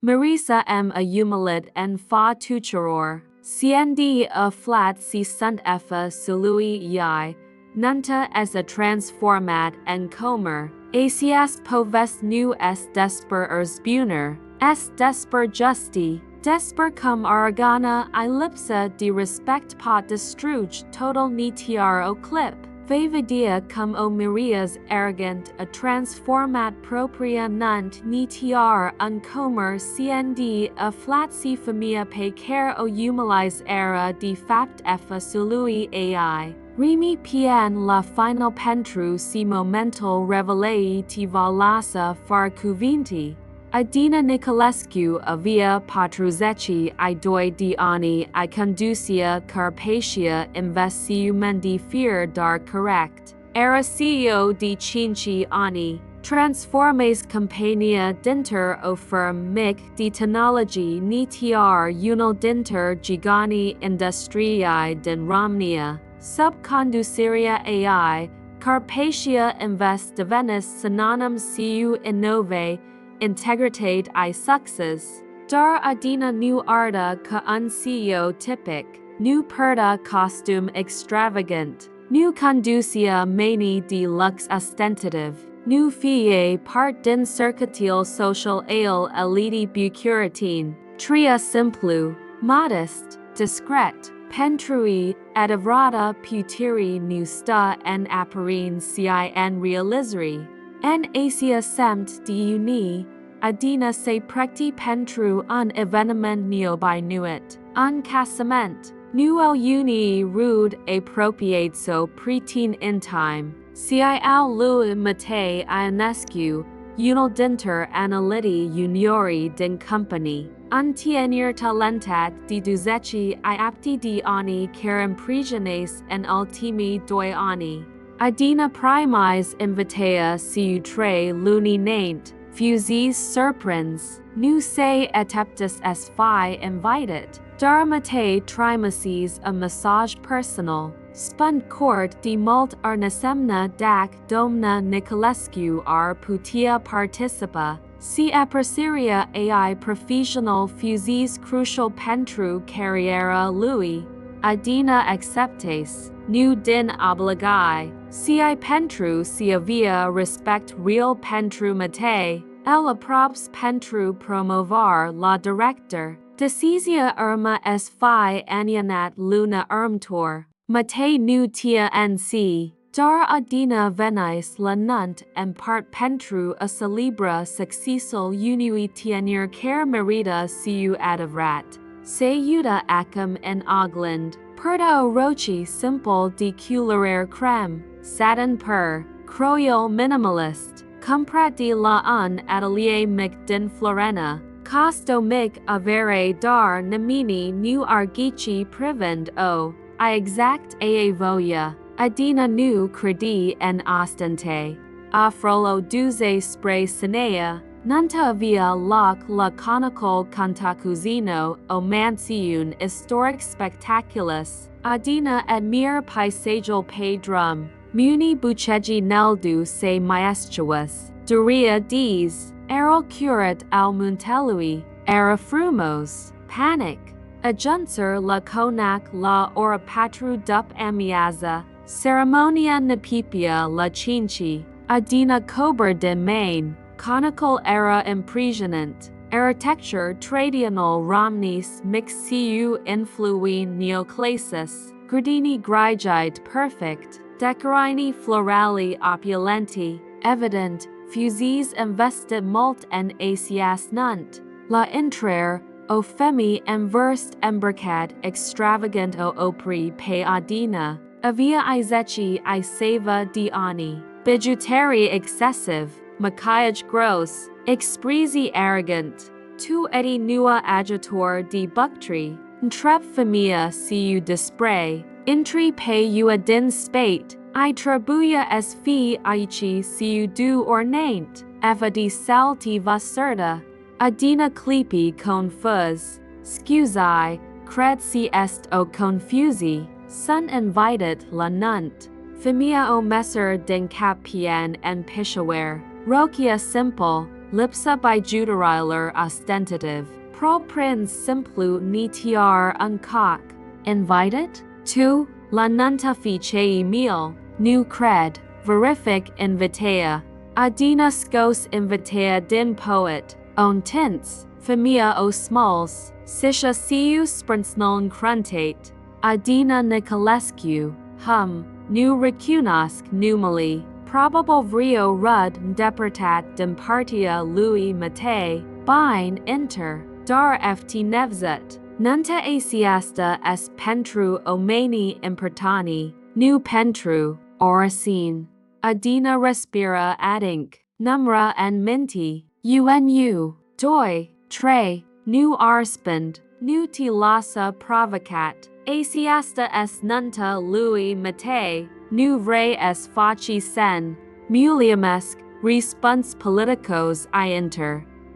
Mireasa a umilit and fa tuturor. Când aflat sunt ÞEFA SOЩULUI EI. Nunta as a transformat and COFTMAR. Asias povest nu desper Răzbunarea. Desper justi. Desper cum aragana I lipsa de respect pot destruge total nitiar o clip. Vavidia cum o Mireas arrogant a transformat propria nunt nitiar un COFTMAR Când aflat si familia pe care o umilize era de fapt ÞEFA SOЩULUI EI. Remi pian la final pentru si momentul REVELAșIEI te valasa far cuvinti. Adina Nicolescu avea 40 de ani I conducia Carpatia Invest de fier dar corect. Era CEO de 5 ani. Transformes compania dinter o firm mic de technology nitiar unul dinter gigani industriei din România. Sub conducerea AI, Carpatia Invest devenis synonym cu innove, integritate I success. Dar Adina nu arda ca un CEO typic, nu perda costume extravagant, nu conducia mani de lux ostentative, nu fie part din circuitul social al elite bucuratin, tria simplu, modest, discret, Pentrui, adevărata putere nu sta în apărin ci în realizări. În Asia semt de uni, Adina se pregăti pentru un eveniment neobinuit, un casament, nu el uni rude apropiat so pretin in time, ci al lui Matei Ionescu, unul dinter analiti juniori din companie. Un tienir talentat de 20 apti de ani care imprisiones en ultimi 2 ani. Adina primis invitea cu 3 luni nant, fuzis surprins, nu se ateptus s fi invited. Dar Matei trimesis a massage personal, spund court de mult arnesemna dac domna Nicolescu putea participa. Si apreciaria AI professional fuzis crucial pentru carriera lui. Adina acceptes, nu din obligai, ci pentru si avea respect real pentru Matei, el approps pentru promovar la director. Decizia urma s fi anianat luna urmtor, Matei nu tia nc. Dar Adina venis la nunt en part pentru a celebra succesul unui tienir care merita cu adevărat. Se iuda acum en Ogland, perda o roci simple de culorer creme, satin per, croyol minimalist, comprat de la un atelier mic din Florena, costo mic avere dar nemini nu argici privend o, I exact a voya. Adina nu credi en ostente. Afrolo duze spray sinea, nunta via loc la Conacul Cantacuzino o mansiun historic spectaculus. Adina admire paisagal pay drum, muni bucegi neldu se maestuous, duria dies, erol curat al muntelui, era frumos, panic. Adjuncer la conac la ora patru dup amiaza, ceremonia nepipia la cinci, Adina cober de main, conical era impresionant, architecture traditional romnis mix cu influi neoclasis, gradini grigide perfect, decorini florali opulenti, evident, fuzis invested mult en asias nunt, la intrare, o femi enversed embarcat extravagant o opri pe Adina, avia izeci I seva de ani, bijuteri excessive, maquillage gross, expresi arrogant, tu edi nua ajutoare de buctri, trep familia cu dispray, intri pe ua din spate, I trabuia es fi aici cu du ornant, eva de salti vaserta, Adina clipi confus, scusai, cred si est o confusi, sun invited la nunt, familia o messer din cap pian en pishaware, rocia simple, lipsa by jutariler ostentative, pro prince simplu nitiar uncock. Invited? 2. La nunta ficei meal, nu cred, verific invitea. Adina skos invitea din poet, on tints, famia o smalls, sisha siu sprinsnoln cruntate. Adina Nicolescu, nu recunosc numili, probable vrio rud deportat dempartia lui Matei, bine inter, dar ft nevzet. Nunta asiasta es pentru omeni impertani, nu pentru, oracine. Adina respira adinc, numra and minti, unu, doi, tre, nu arspend, nu ti lasa provocat, asiasta es nunta lui Matei, nu vre es faci sen, muliamesc, respons politicos I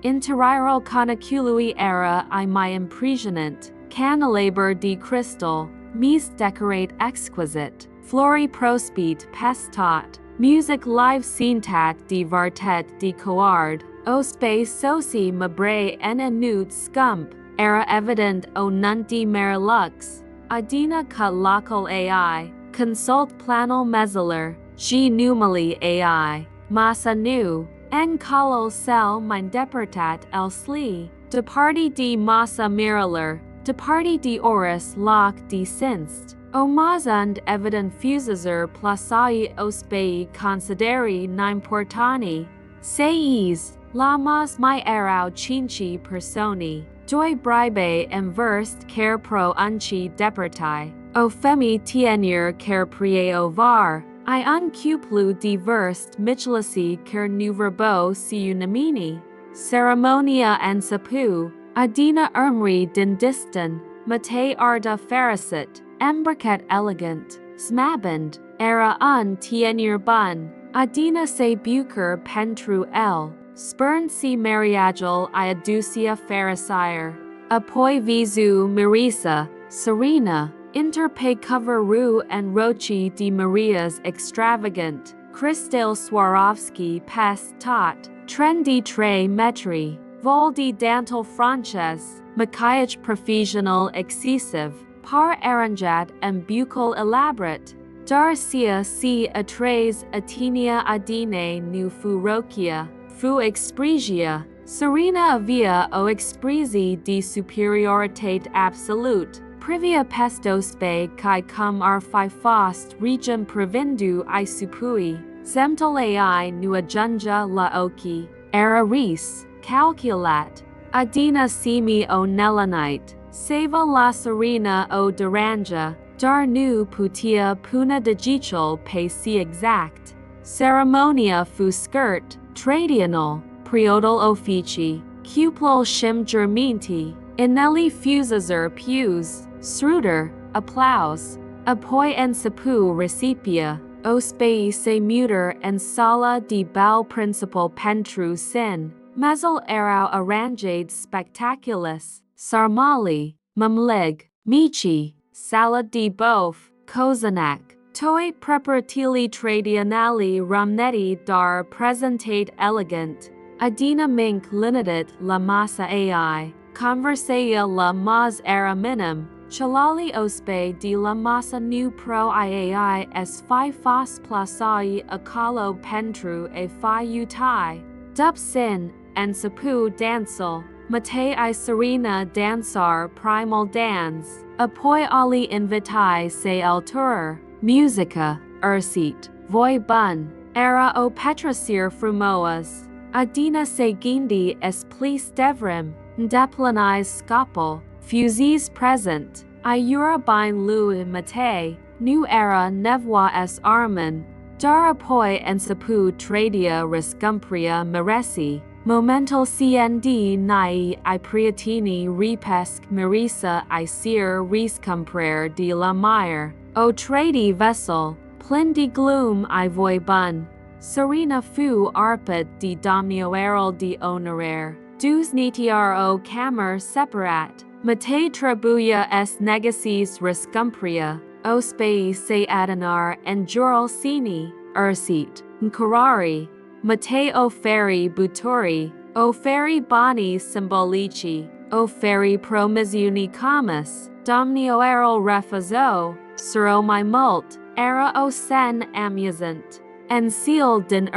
Interiral Conacului era I my impresionant, candelabur de cristal, mis decorate exquisite, flori prospit pestat, music live scentat de vartet de coard, ospe soci mabre en anut scump, era evident o nunti merilux. Adina cut local AI, consult planal mezzler, g numili AI, massa nu. En kalol sel mein deportat el sli, de parti de massa miraler, de parti de oris loc de sinst, o mazund evident fusizer plasai ospei consideri nimportani, seis, la mas mai erau cinci personi, doi bribe inversed care pro unci deportai, o femi tienir care prieo var, I uncuplu diverst Michelisi ker nu verbo si unamini, ceremonia and sapu, Adina ermri din distan, Matei arda farasit, embraket elegant, smabend, era un tienir bun, Adina se buker pentru el, spern si mariagel iaducia farisire, apoi vizu Mireasa, Sorina, interpe cover ru and rochi de Maria's extravagant, Kristel Swarovski pes tot, trendy tre metri, vol de dantal frances, maquillage professional excessive, par arranjat and buccal elaborate, Darcia si atres Atinia Adine nu furokia, fu expresia, Serena avia o expresi de superioritate absolute, privia pestospe kai cum ar fi fost regem previndu I supui, semtal ai nu adjunja la oki, era res, calculat, Adina simi o nelanite, seva la serena o duranja, dar nu putia puna digital pe si exact, ceremonia fu skirt, tradional, priodal offici, cuplol shim germinti, inelli fusazer pews, Sruder, applause, apoi en sapu recipia, ospei se muter en sala de bal principal pentru sin, mezzel erau arranged spectaculus, sarmali, mamlig, michi, salad de boeuf, kozanac, toi preparatili tradionali romnetti dar presentate elegant, Adina mink linidet la massa ai, conversaia la mas era minim, Chalali ospe de la massa nu pro iai es fi fos plasai akalo pentru e fi utai, dup sin, en sapu dancel, Matei I serena dansar primal dans, apoi ali invitai se alturer, musica, ursit, voi bun, era o petrasir frumoas, Adina se gindi es plis devrim, ndeplanais scopel, fusis present, iura bine lui Matei, nu era nevwa es armen, dar apoi en sapu tradia rescumpria Miresei, momental cnd nai I priatini repesc Mireasa I sir rescumprer de la mire, o tradi vessel, plin de gloom I voi bun, serena fu arpit de domnioerol de honorer, dus nitiaro camer separat, Matei trabuia es negacis rescumpria, ospei se adinar en jural sini, ursit, nkarari, Matei o feri buturi, Oferi bani simbolici, oferi promisiuni camus, domnio erol refuzo, sero mai mult, era o sen amusant. En seal din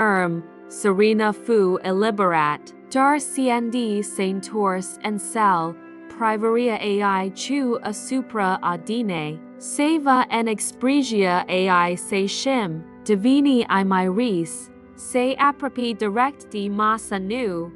serena fu illiberat, dar cnd saintors en cell, privaria ai chu asupra adine, seva en expregia ai se shim, divini I Mirease, se apropi direct di massa nu,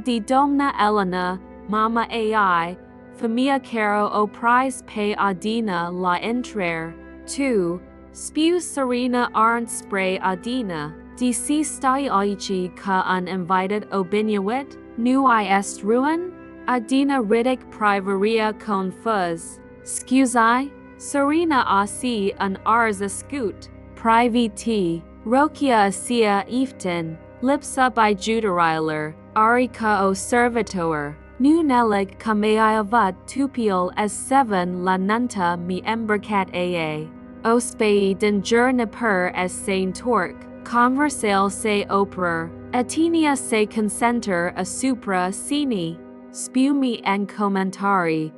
di domna Elena, mama ai, famia caro o prize pe Adina la entrer, 2. Spiu serena aren't spray Adina, di si stai aici ka uninvited obinuit, nu est ruin? Adina ridic privaria con fuzz, scusai, serena asi an arza scoot, priviti, rokia asia iftin, lipsa by juderiler, arica o servitor, nu nelig kameavat tupial as 7 la nunta mi embercat aa. Ospei den journeper as saint torque, conversale se operer, atinia se consenter a supra sini, spumi en commentari.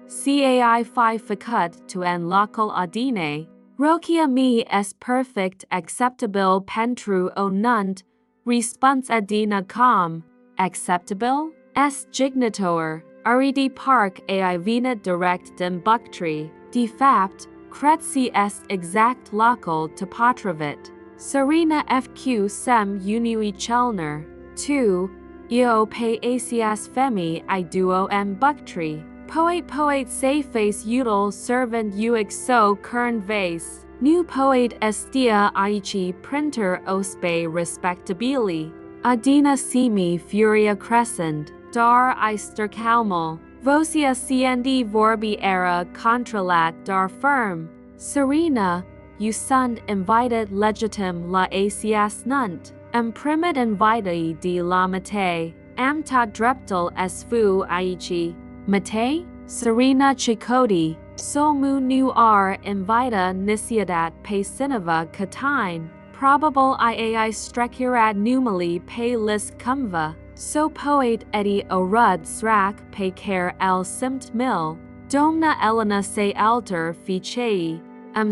Cai fi facut to en local adine, rocia mi es perfect acceptable pentru o nunt, respons adina com, acceptable? Es gignator, aridi parc ai venit direct dem buctri, de fapt, cretsi est exact local to patravit. Serena fq sem unui chelner, 2. Io pe asias femi I duo m buctri. Poet se face util servant uix so kern vase. Nu poet estia aici printer ospe respectabili. Adina simi furia crescent, dar I stercalmal. Vocia cnd vorbi era contralat dar firm. Serena, you sunt invited legitim la asias nunt, primit invitei de la Matei, tot dreptal es fu aici. Matei, Serena chicoti, somu nu invita nisiadat pe sinava catine, probable iai strecurat numili pe lis cumva, so poet edi orud srac pe care al simt mil, domna Elena se alter ficei,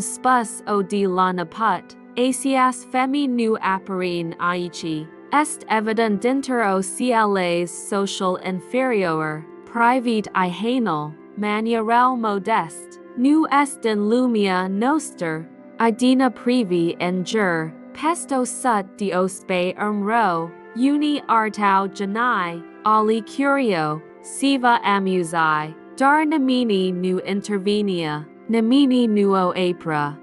spus o di lana put, asias femi nu apparine aici, est evident intero clas social inferior, private ihanal, manierel modest, nu est in lumia noster, Adina privi en jur, pesto sut diospe ro, uni artau janai, ali curio, siva amusai, dar nemini nu intervenia, nemini nuo apra,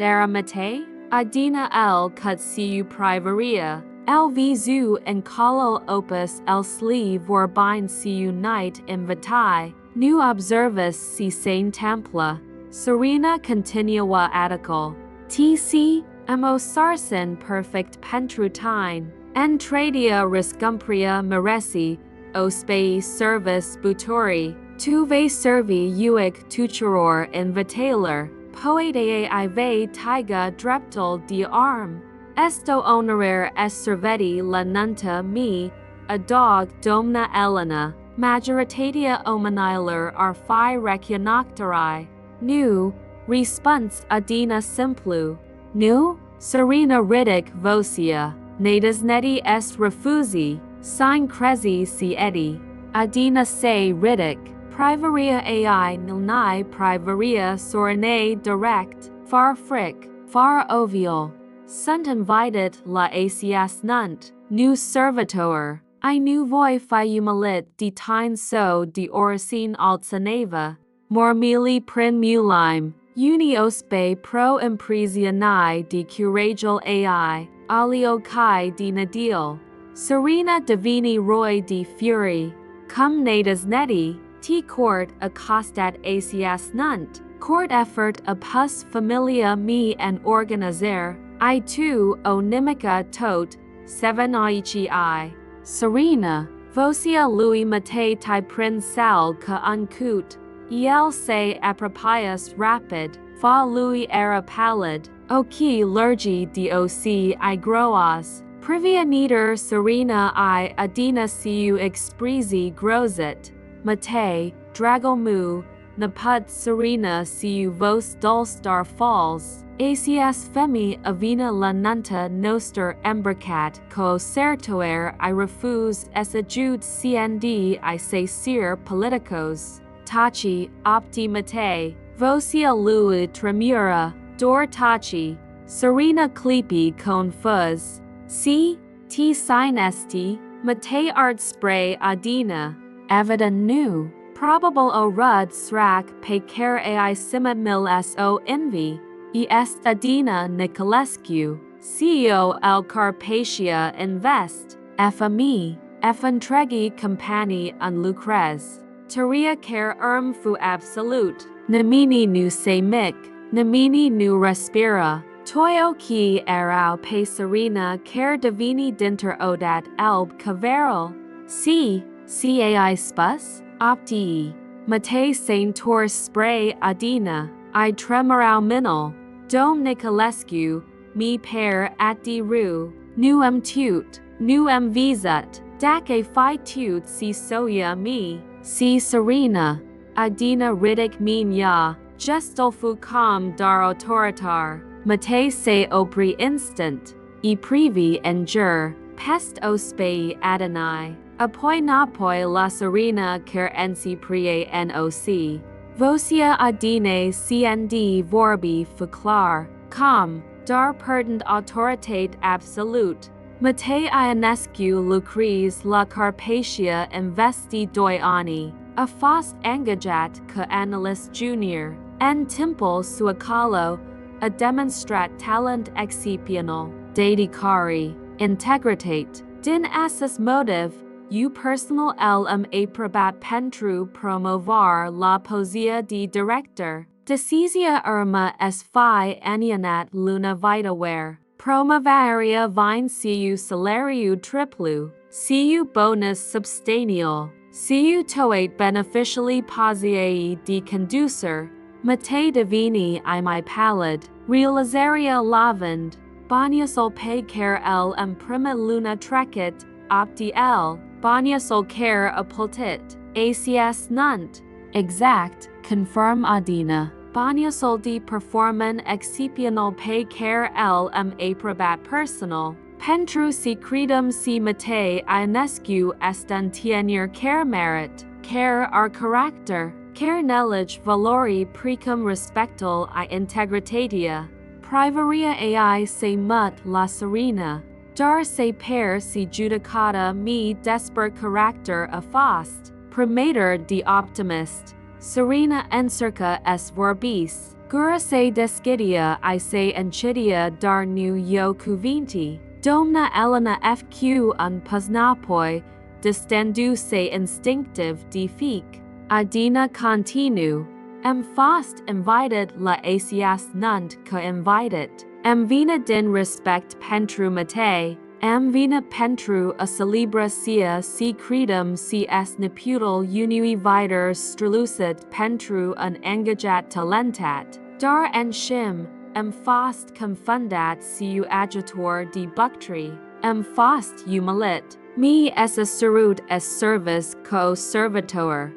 era Matei, Adina el cut siu privaria, el vizu en colo opus el sli vorbind siu night invitae, nu observis si sane templa, serena continua attical, tc, emo sarsen perfect pentrutine, en tradia Răscumpărarea Miresei, ospei servis butori, tuve servi uic tuturor invitaler, poetae ive taiga dreptal de arm, esto honorer es serveti la nunta mi, a dog domna Elena, majoritatea omaniler ar fi reconoctari, nu, respons Adina simplu, nu, serena ridic vocia, nadas neti est refusi, sine crezi si edi, Adina se ridic, privaria ai nilnai privaria sorinae direct, far fric, far ovial, sunt invited la asias nunt, nu servitor, I nu voi fi umilit de tine so de oracine altsaneva, mormili prin mulime, uniospe pro impresianae de curagial ai, alio kai de nadil, serena divini roi de fury, cum nadas neti, T court accostat asias nunt, court effort apus familia me and organizer, I too o nimica tot, 7 aici I, serena, vocia lui Matei ti prin sal ca uncut, el se apropias rapid, fa lui era pallid, oci lurgi doc I groas, Privianiter Sorina I Adina cu expresi grozit, Matei, Dragomu, Naput Sorina cu vos dulstar falls, acs femi avina la nunta noster embricat co certoer I refuse es adjud cnd I say sir politicos, tachi, opti Matei, vocia lui tremura, dor tachi, Sorina clipi con fuzz. C. T. Sin st. Matei art spray Adina. Evida nu. Probable o rud srak pe care ai sima mil so envy. Est Adina Nicolescu, CEO L Carpatia Invest. FME. Entregi compagnie un lucrez. Teria care fu absolute. Namini nu se mic. Namini nu respira. Toyo ki erau pe Sorina care divini dinter odat elb caveral. Cai spus, optii. Matei saint tor spray Adina, I tremorau minal. Dom Nicolescu, mi per at di ru, nuem tut, nuem visat, dac fi tut si soya mi, si Sorina. Adina ridic min ya, gestolfu com dar autoritar. Matei se opri instant, e privi en jur, pest o spei Adonai, apoi napoi la Sorina ker ensi prie noc. Vocia Adine cnd vorbi fuclar, com, dar perdent autoritate absolute. Matei Ionescu lucrez la Carpatia investi doi ani, a fost engajat ca analyst junior, en temple suacalo, a demonstrat talent exceptional, dedicari, integritate, din assus motive, u personal aprobat pentru promovar la poesia de director, decisia irma es fi anianat luna vitawer, promovaria vine cu salariu triplu, cu bonus substantial, cu toate beneficially pausiae de conducer, Matei divini I my pallid, realizaria lavand, baniasol pe care prima luna trecit, opti baniasol care apultit, acs nunt. Exact, confirm Adina. Baniasol de performan excepional pe care aprobat personal, pentru secretum si Matei Ionescu estantienir care merit, care ar character. Care knowledge valori precum respectal I integritatia. Privaria ai se mut la Sorina. Dar se per si judicata mi desper character a fost. Primator de optimist. Sorina encirca es vorbis. Gura se descidia I se encidia dar nu yo cuvinti. Domna Elena fq un pusnapoi. Distendu se instinctive de fic. Adina continu. Fost invited la acs nunt ca invited. Vina din respect pentru Matei. Vina pentru a celebra sia si credum si es neputal unui viter strelucit pentru un engajat talentat. Dar en shim. Fost confundat siu ajutoare de buctri. Fost umilit. Mi es a serut es service co servitor.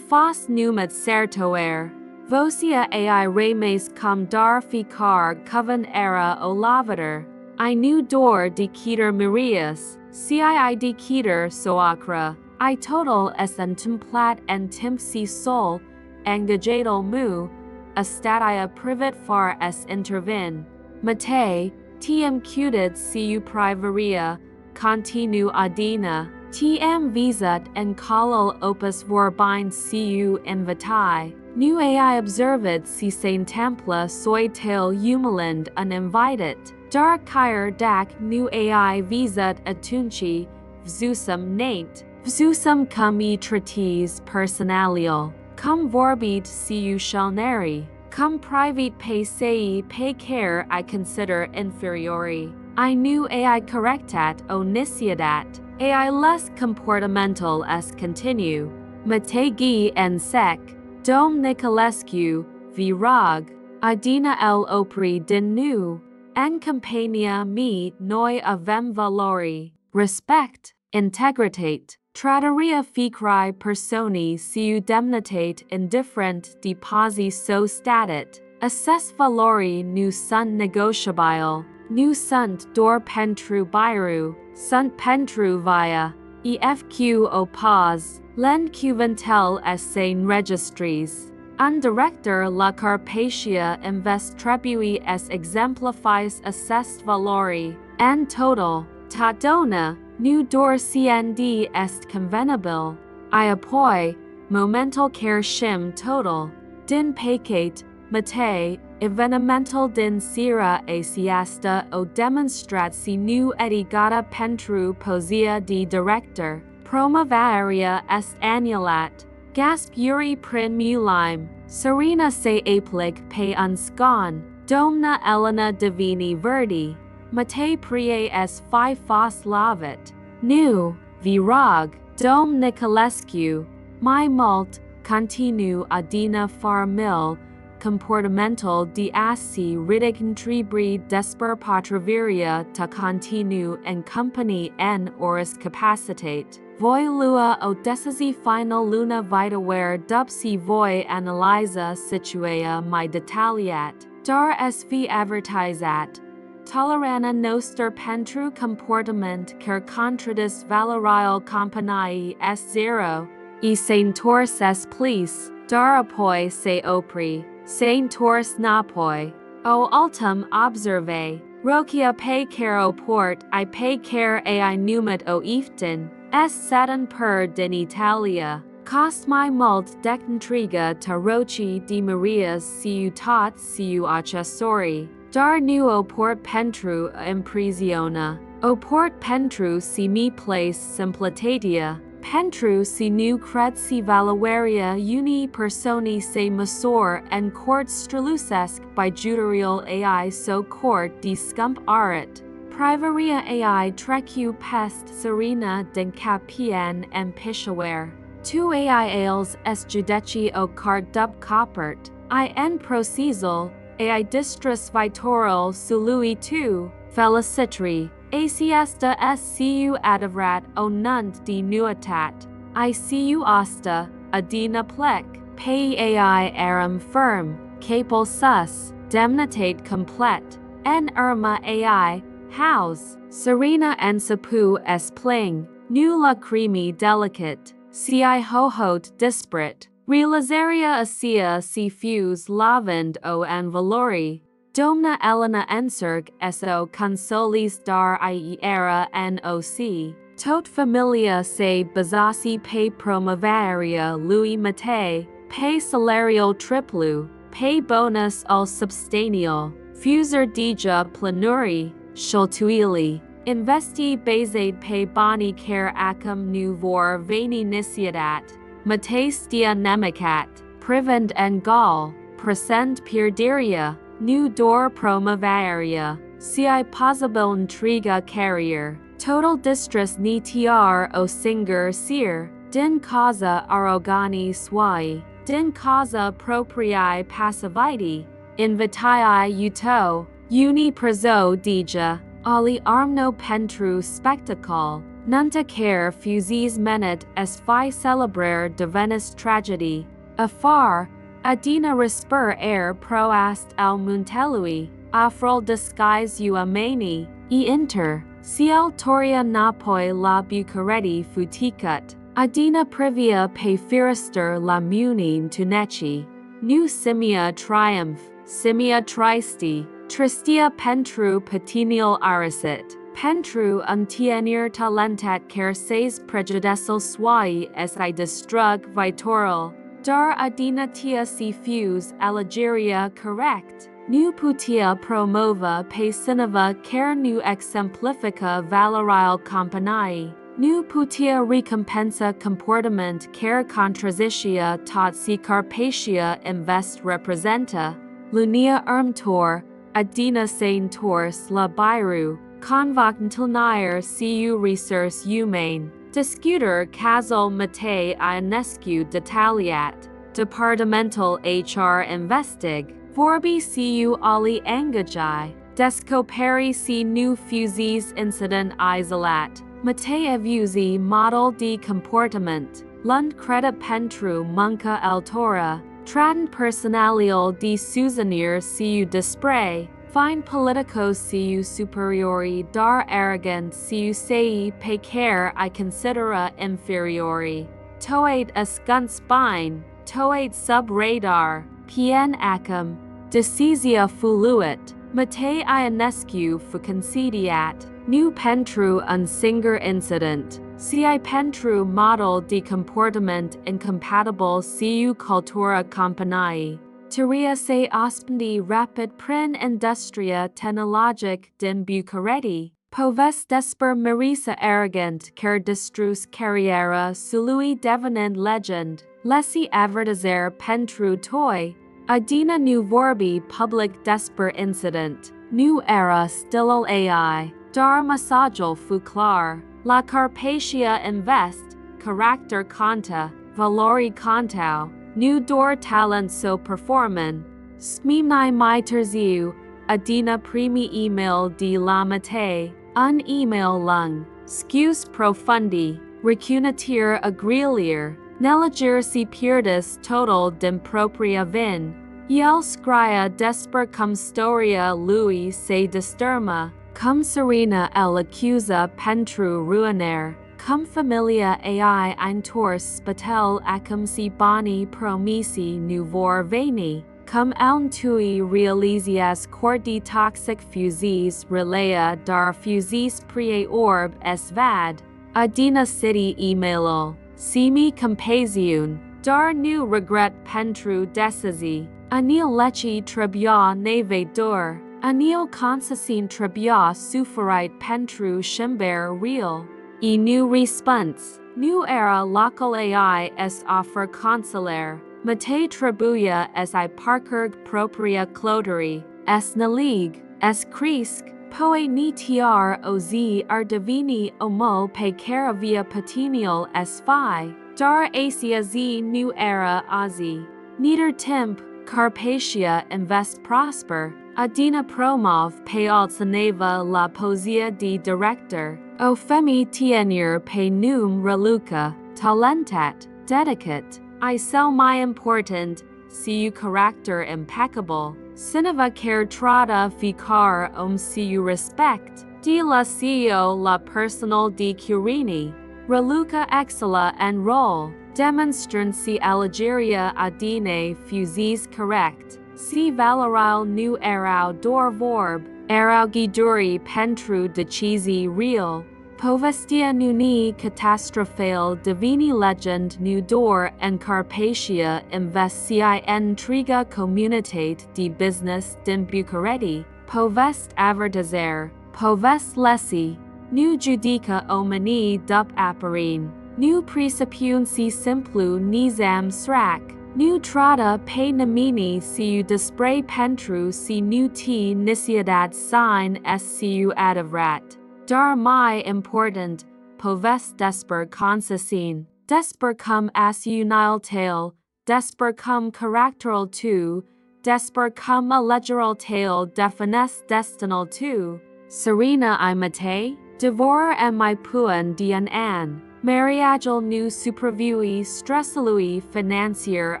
Fost numit certoer. Vocia ai remes com dar ficar coven era olavator. I nu dor de keter Mireas, cii de keter soacra. I total es templat en timpsi sol, engajadal mu, a statia privat far es intervin. Matei, tm cuted cu privaria, continu Adina. Tm visat en calal opus vorbine cu invitae. Nu ai observid si sain templa soi tail umilind uninvited. Dar kire dac nu ai visat atunci, vzusum nate, vzusum cum e tratis personalial, cum vorbit cu shalneri, cum private pe sei pe care I consider inferiori. I nu ai correctat o niciadat. Ai less comportamental es continue. Matei en sec. Dom Nicolescu, virag. Adina l opri din nu. en compania me noi avem valori, respect, integritate, trattoria ficri personi siu demnitate indifferent deposi so statit, assess valori nu sunt negotiabile, nu sunt dor pentru biru, sunt pentru via, efq opos, len cuventel esse registries. Un director la Carpatia Invest trebui es exemplifies assessed valori, en total, ta dona, nu dor cnd est convenabil, I apoi, momental care shim total, din pecate, Matei, evenimental din sera a siesta o demonstrat si nu etigata pentru posia de director, primavera est annulat, gasp uri prin mulime, serena se aplic pe unscon, domna Elena divini verdi, Matei prie es fi fos lavit, nu, virag, dom Nicolescu, mai mult, continu Adina far mil, comportamental de assi ridicontribri desper patraviria ta continu en company en oris capacitate. Voi lua o decisi final luna vitaware dubsi voi analyza situa mai detaliat, dar sv advertisat. Tolerana noster pentru comportament car contradis valorial companii s0, saintors s plis, dar apoi se opri. Saintors napoi. O ultim observe, rocia pe caro port I pe care ai numit-o iftin, s satin per din Italia, cost my mult decntriga taroci de Marias siu tot siu accessori, dar nu o port pentru imprisiona, o port pentru si mi place simplitatia, pentru si nu cred si valuaria uni personi se masor en court strelusesc by judicial ai so court de scump arit. Privaria ai trecu pest serena den capien en pishaware. Tu ai ales es judeci o card dub coppert, I en procesal, ai distris vitoral sului tu, felicitri. Asiesta scu adavrat o nunt de nuitat, icu asta, adina plec, pei ai aram firm, capel sus, demnitate complet, en irma ai, house, serena en sapu es pling, nulla cremi delicate, ci hohot disparate, realizaria asia si fuse lavand o en valori, domna Elena enserg so consolis dar era noc, tot familia se basasi pe primavera lui Matei, pe salario triplu, pe bonus al substantial, fuser dija planuri, sholtuili, investi basade pe boni care acum nu vor veni niciadat, Matei stia nemicat, privend en gal, present perdiria, nu dor primavera, ci possible intriga carrier, total distress ni tr o singer seer, din causa arrogani suai, din causa propriae passiviti, invitii uto, uni prezo dija, ali armno pentru spectacle, nunta care fusis menet es fi celebrar divenis tragedy, afar, Adina respir proast al muntelui, afrol disguise amani, inter, ciel toria napoi la bucareti futicut, Adina privia pe firister la munin tuneci, nu simia triumph, simia tristi, tristia pentru patinial arisit, pentru untienir talentat car ses prejudicial suai es I distrug vitoral, dar Adina tia si fuse Algeria correct, nu putia promova pe sinava car nu exemplifica valorial companii, nu putia recompensa comportament car contrazitia tot si Carpatia Invest representa, lunia ermtor, Adina saintors la biru, convocntilnir cu resource humane. Discuter Casal Matei Ionescu detaliat, Departamental HR Investig, Vorbi cu Ali Angajai, Descoperi si nu fusis incident isolat. Matei avusi model de comportament. Lund credit pentru munca altora. Tradent personalial de souvenir siu despre. Fine politicos siu superiori dar arrogant siu sei pe care I considera inferiori. Toate ascuns bine, toate sub radar, pien acum, decisia fuluit. Matei Ionescu fu concediat. Nu pentru un singer incident. Si pentru model de comportament incompatible siu cultura companii. Miresei ospendi rapid prin industria tecnologic din Bucharesti. Povest despre Mireasa arrogant care distrus carriera sului devenent legend. Lesi avertizer pentru toi. Adina nu vorbi public despre incident. Nu era stilul AI. Dar masajul fu clar. La Carpatia Invest. Caracter conta. Valori contau. Nu dor talent so performan. Smimnai mai târziu. Adina primi email de la Matei. Un email lung. Scus profundi. Recunatir agrilier. Nelegir si pierdes total din propria vin. El scria despre cum storia lui se desterma. Cum Sorina el accusa pentru ruiner. Cum familia ai eintors spatel acum si bani promisi nu vor veni. Cum eln tui realizias cordi toxic fusis relea dar fusis prie orb es vad. Adina city emailul. Simi compasiun. Dar nu regret pentru decisi. Anil leci trebia neve dur. Anil consasin trebia suferite pentru shimber real. E nu response. Nu era local AI es offer consular. Matei trebuia es I parkerg propria cloderi. Es nalig. Es crisc. Poe ni tiar oz ar divini omo pe cara via patinial es fi. Dar asia z nu era azi. Nieder temp. Carpatia Invest prosper. Adina promov pe altsaneva la poesia de director. O femi tienir pe num reluca. Talentat. Dedicate. I sell my important. Siu character impeccable. Cineva care trata ficar siu respect. De la CEO la personal de curini. Reluca excella en rol. Demonstran si Algeria adine fusis correct. Si valoral nu erau dor vorb. Erau giduri pentru decisi real. Povestia nuni catastrophale divini legend nu dor en Carpatia Invest si intriga communitate de business din Bucharesti. Povest avertizer. Povest lesi. Nu judica omini dup apparin. Nu presupun si simplu nizam srac. Nu trata pe namini siu despre pentru si nu ti nisiadat sign es siu adevrat. Dar mai important, povest desper consasin. Desper cum as unil tale. Desper cum caracteral tu. Desper cum allegeral tale defines destinal tu. Sorina I Matei. Devor and my puan dian an. Mariagel nu supervui stressalui financier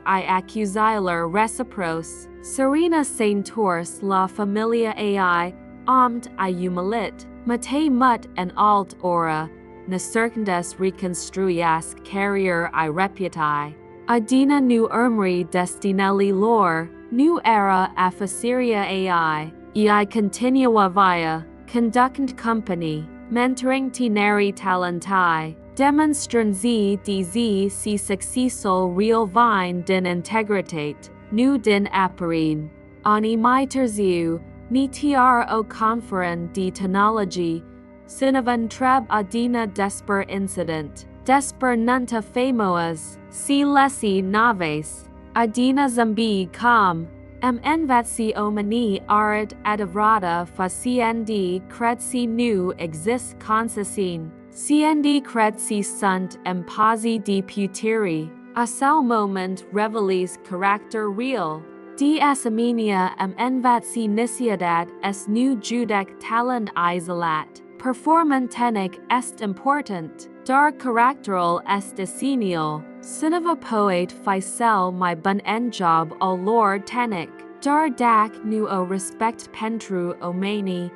I accusiler recipros. Sorina saintors la familia ai, omt I umilit. Matei mut and alt ora. Necircundes reconstruias carrier I reputai. Adina nu ermri destinelli lor. Nu era afasiria ai. Ei continua via. Conductant company. Mentoring tineri talentai. Demonstran z dz si successol real vine din integritate. Nu din apparin. Ani mai târziu. Ni tro conferan de technology. Sinavan treb adina desper incident. Desper nunta famoas. Si lesi naves. Adina zambi com. Envatsi omani arid adavrata fa cnd credsi nu exist consasin. Cnd credsi sunt pazi de puteri. Asal moment revelis character real. de asemenia envatsi nisiadat es nu judek talent isolat. Performantenic est important, dar caracteral est essential. Cineva poet ficel my bun enjob o lor tenic. Dar dak nu o respect pentru omeni,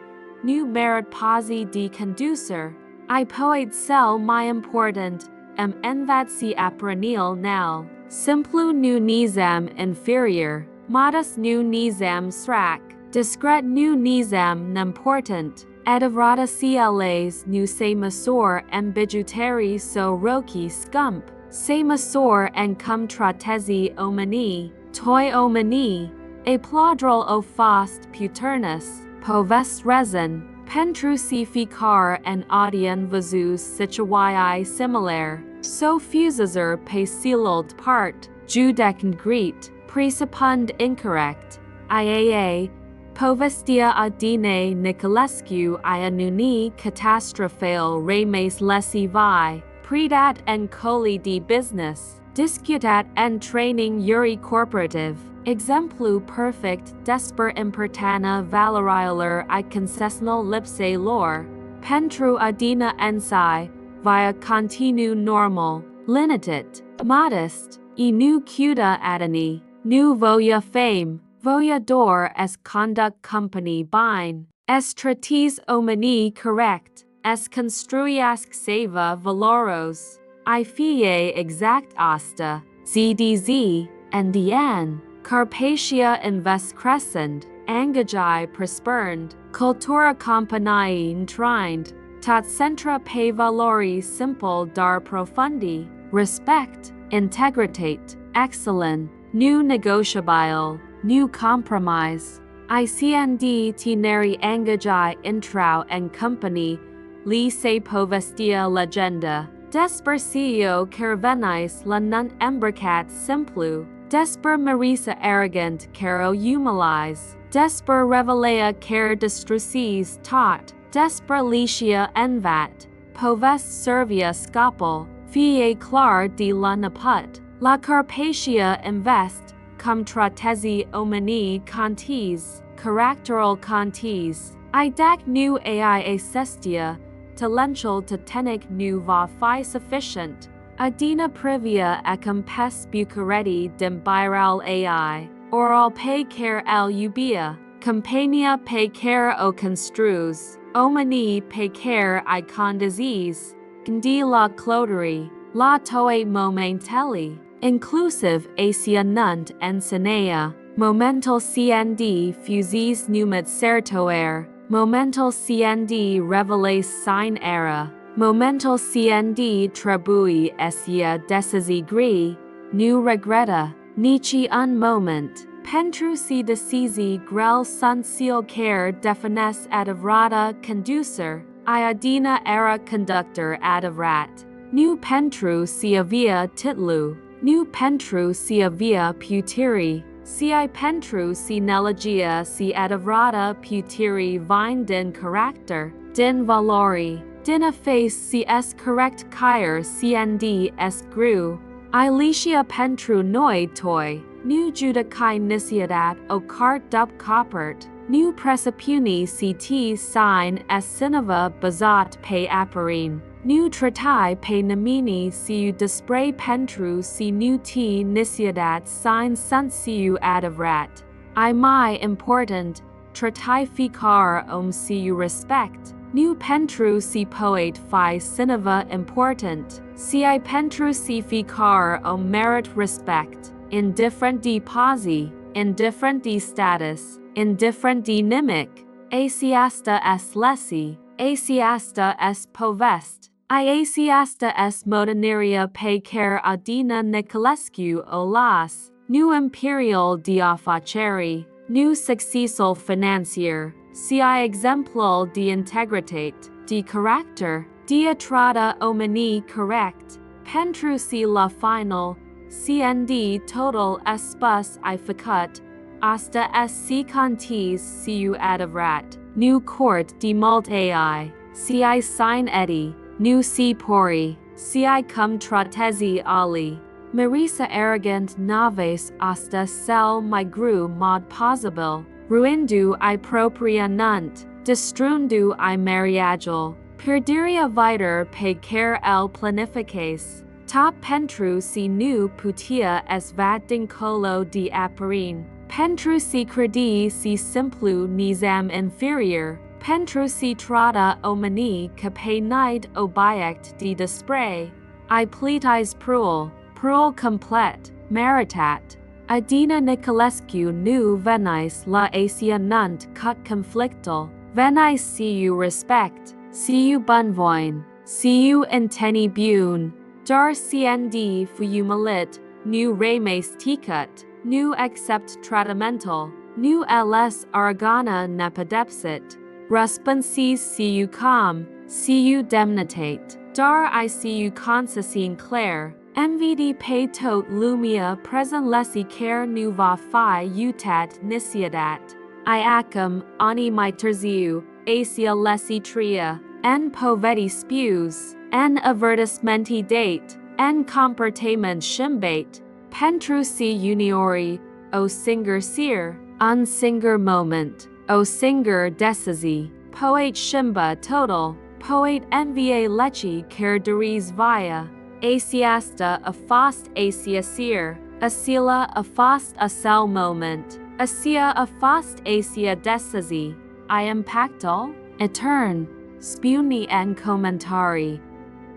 nu merit posi de conducer. I poet cel my important, envatsi aprenil nal. Simplu nu nizam inferior, modus nu nizam srak, discret nu nizam n'important. Adavrata clas nu se masor ambiguitari so roki scump, se masor en cum tratezi omani, toi omani, a plaudrol o fost puternus, povest resin, pentrusi ficar en audion vazus situai similar, so fusazer pe sealed part, judecn greet, presupund incorrect, iaa, povestia Adina Nicolescu ianuni catastrophale remes lesivi, predat en coli de business, discutat en training uri corporative, exemplu perfect desper impertana valorialer I concessional lipse lor, pentru Adina ensi, via continu normal, linitit, modest, e nu cuta adani, nu voya fame, voya dor es conduct company bine, es tratis omani correct, es construiasc seva valoros, I fie exact asta, zdz, ndn, Carpatia Invest crescend, angajai perspurned, cultura companii entrained, tot centra pe valori simple dar profundi, respect, integritate, excellent, nu negotiabile, nu compromise, icnd tineri angajai intrau and company, li se povestia legenda, despercio caravenis la nunt embricat simplu, desper Mireasa arrogant caro umilize, desper revelea care distruces tot, desper licia envat, povest servia scopul, fie clar de la naput, la Carpatia Invest, cum tratezi omani cantes, caracteral cantes, idac nu ai acestia, talential tenic nu va fi sufficient, Adina privia ecum pes bucareti dim biral ai, oral pe care al ubia, compania pe care o construs, omani pe care I condizes, gndi la cloderi, la toe momentelli, inclusive asia nunt en sinea, momental cnd fusis numit certoer, momental cnd reveles sine era, momental cnd trabui esia desigri, nu regretta, nici un moment, pentru si decisi grel sunt seal care defines adavrata conducer, iadina era conductor adavrat, nu pentru si avia titlu, nu pentru si avia putiri, si pentru si nelegia si adavrata putiri vine din character, din valori, din efface si es correct caer cnd es gru, ilicia pentru noi toi, nu judicae nisiadat o cart dub coppert, nu presupuni ct sine es sineva bazat pe apparin, nu tratai pe nemini siu despre pentru si nu t nisiadat sine sunt siu adavrat, I mai important, tratai ficar siu respect, nu pentru si poet fi sineva important, si pentru si ficar merit respect, indifferent de posi, indifferent de status, indifferent de nimic, asiasta es lesi, asiasta es povest, asiasta es modernaria pe care Adina Nicolescu o las, nu imperial de affaceri, nu successol financier, si exemplul de integritate, de character, de atrata omani correct, pentru si la final, cnd total espus ficut, hasta es si cantes siu adavrat, nu court de mult ai, si sine edi, nu si pori, si cum tratezi ali, Mireasa arrogant naves asta cel my gru mod possible, ruindu I propria nunt, destruindu I mariagel, perdiria viter pe care el planificace, ta pentru si nu putia es vat dincolo di apparin, pentru si credi si simplu nizam inferior, pentru si trata omni cape nid obiect di despre, I pletis prul complet, maritat. Adina Nicolescu nu venis la asia nunt cut conflictal, venis siu respect, siu bunvoin, siu inteni bun, dar cnd fu umilit, nu remes ticut, nu accept tratamental, nu ls argana nepidepsit, responsis siu com, siu demnitate, dar I siu consisine clare, MVD pe tot lumia present lesi care nu va fi utat nisiadat. I acum, ani mai terziu, asia lesi tria, en poveti spews, en avertismenti date, en comportament shimbate, pentru si uniori, o singer seer, un singer moment, o singer decisi, poet shimba total, poet nva lechi carderies via, asiasta a fost asia seer, asila a fost a cell moment, asia a fost asia decisi, I impactal, etern, spuni en commentari.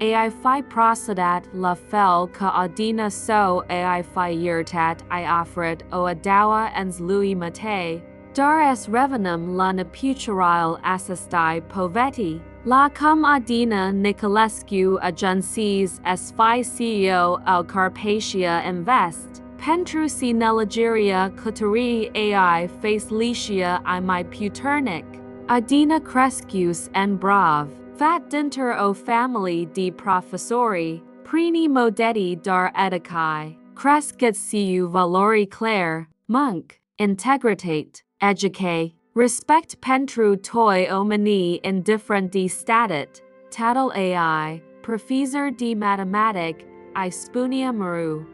Ai fi procedat la fel ca Adina so ai fi yurtat I offeret o adawa ens lui Matei, dar es revenum la neputurile assistai poveti, la cum Adina Nicolescu agencies es fi CEO al Carpatia Invest, pentru si neligeria coterie ai face licia I my puternic, Adina crescus en brav. Fat dinter o family di professori, prini modetti dar edicai, crescit siu valori clare, monk, integritate, educate, respect pentru toi omni indifferenti statit, tatal ai, professor di mathematic, I spunia maru.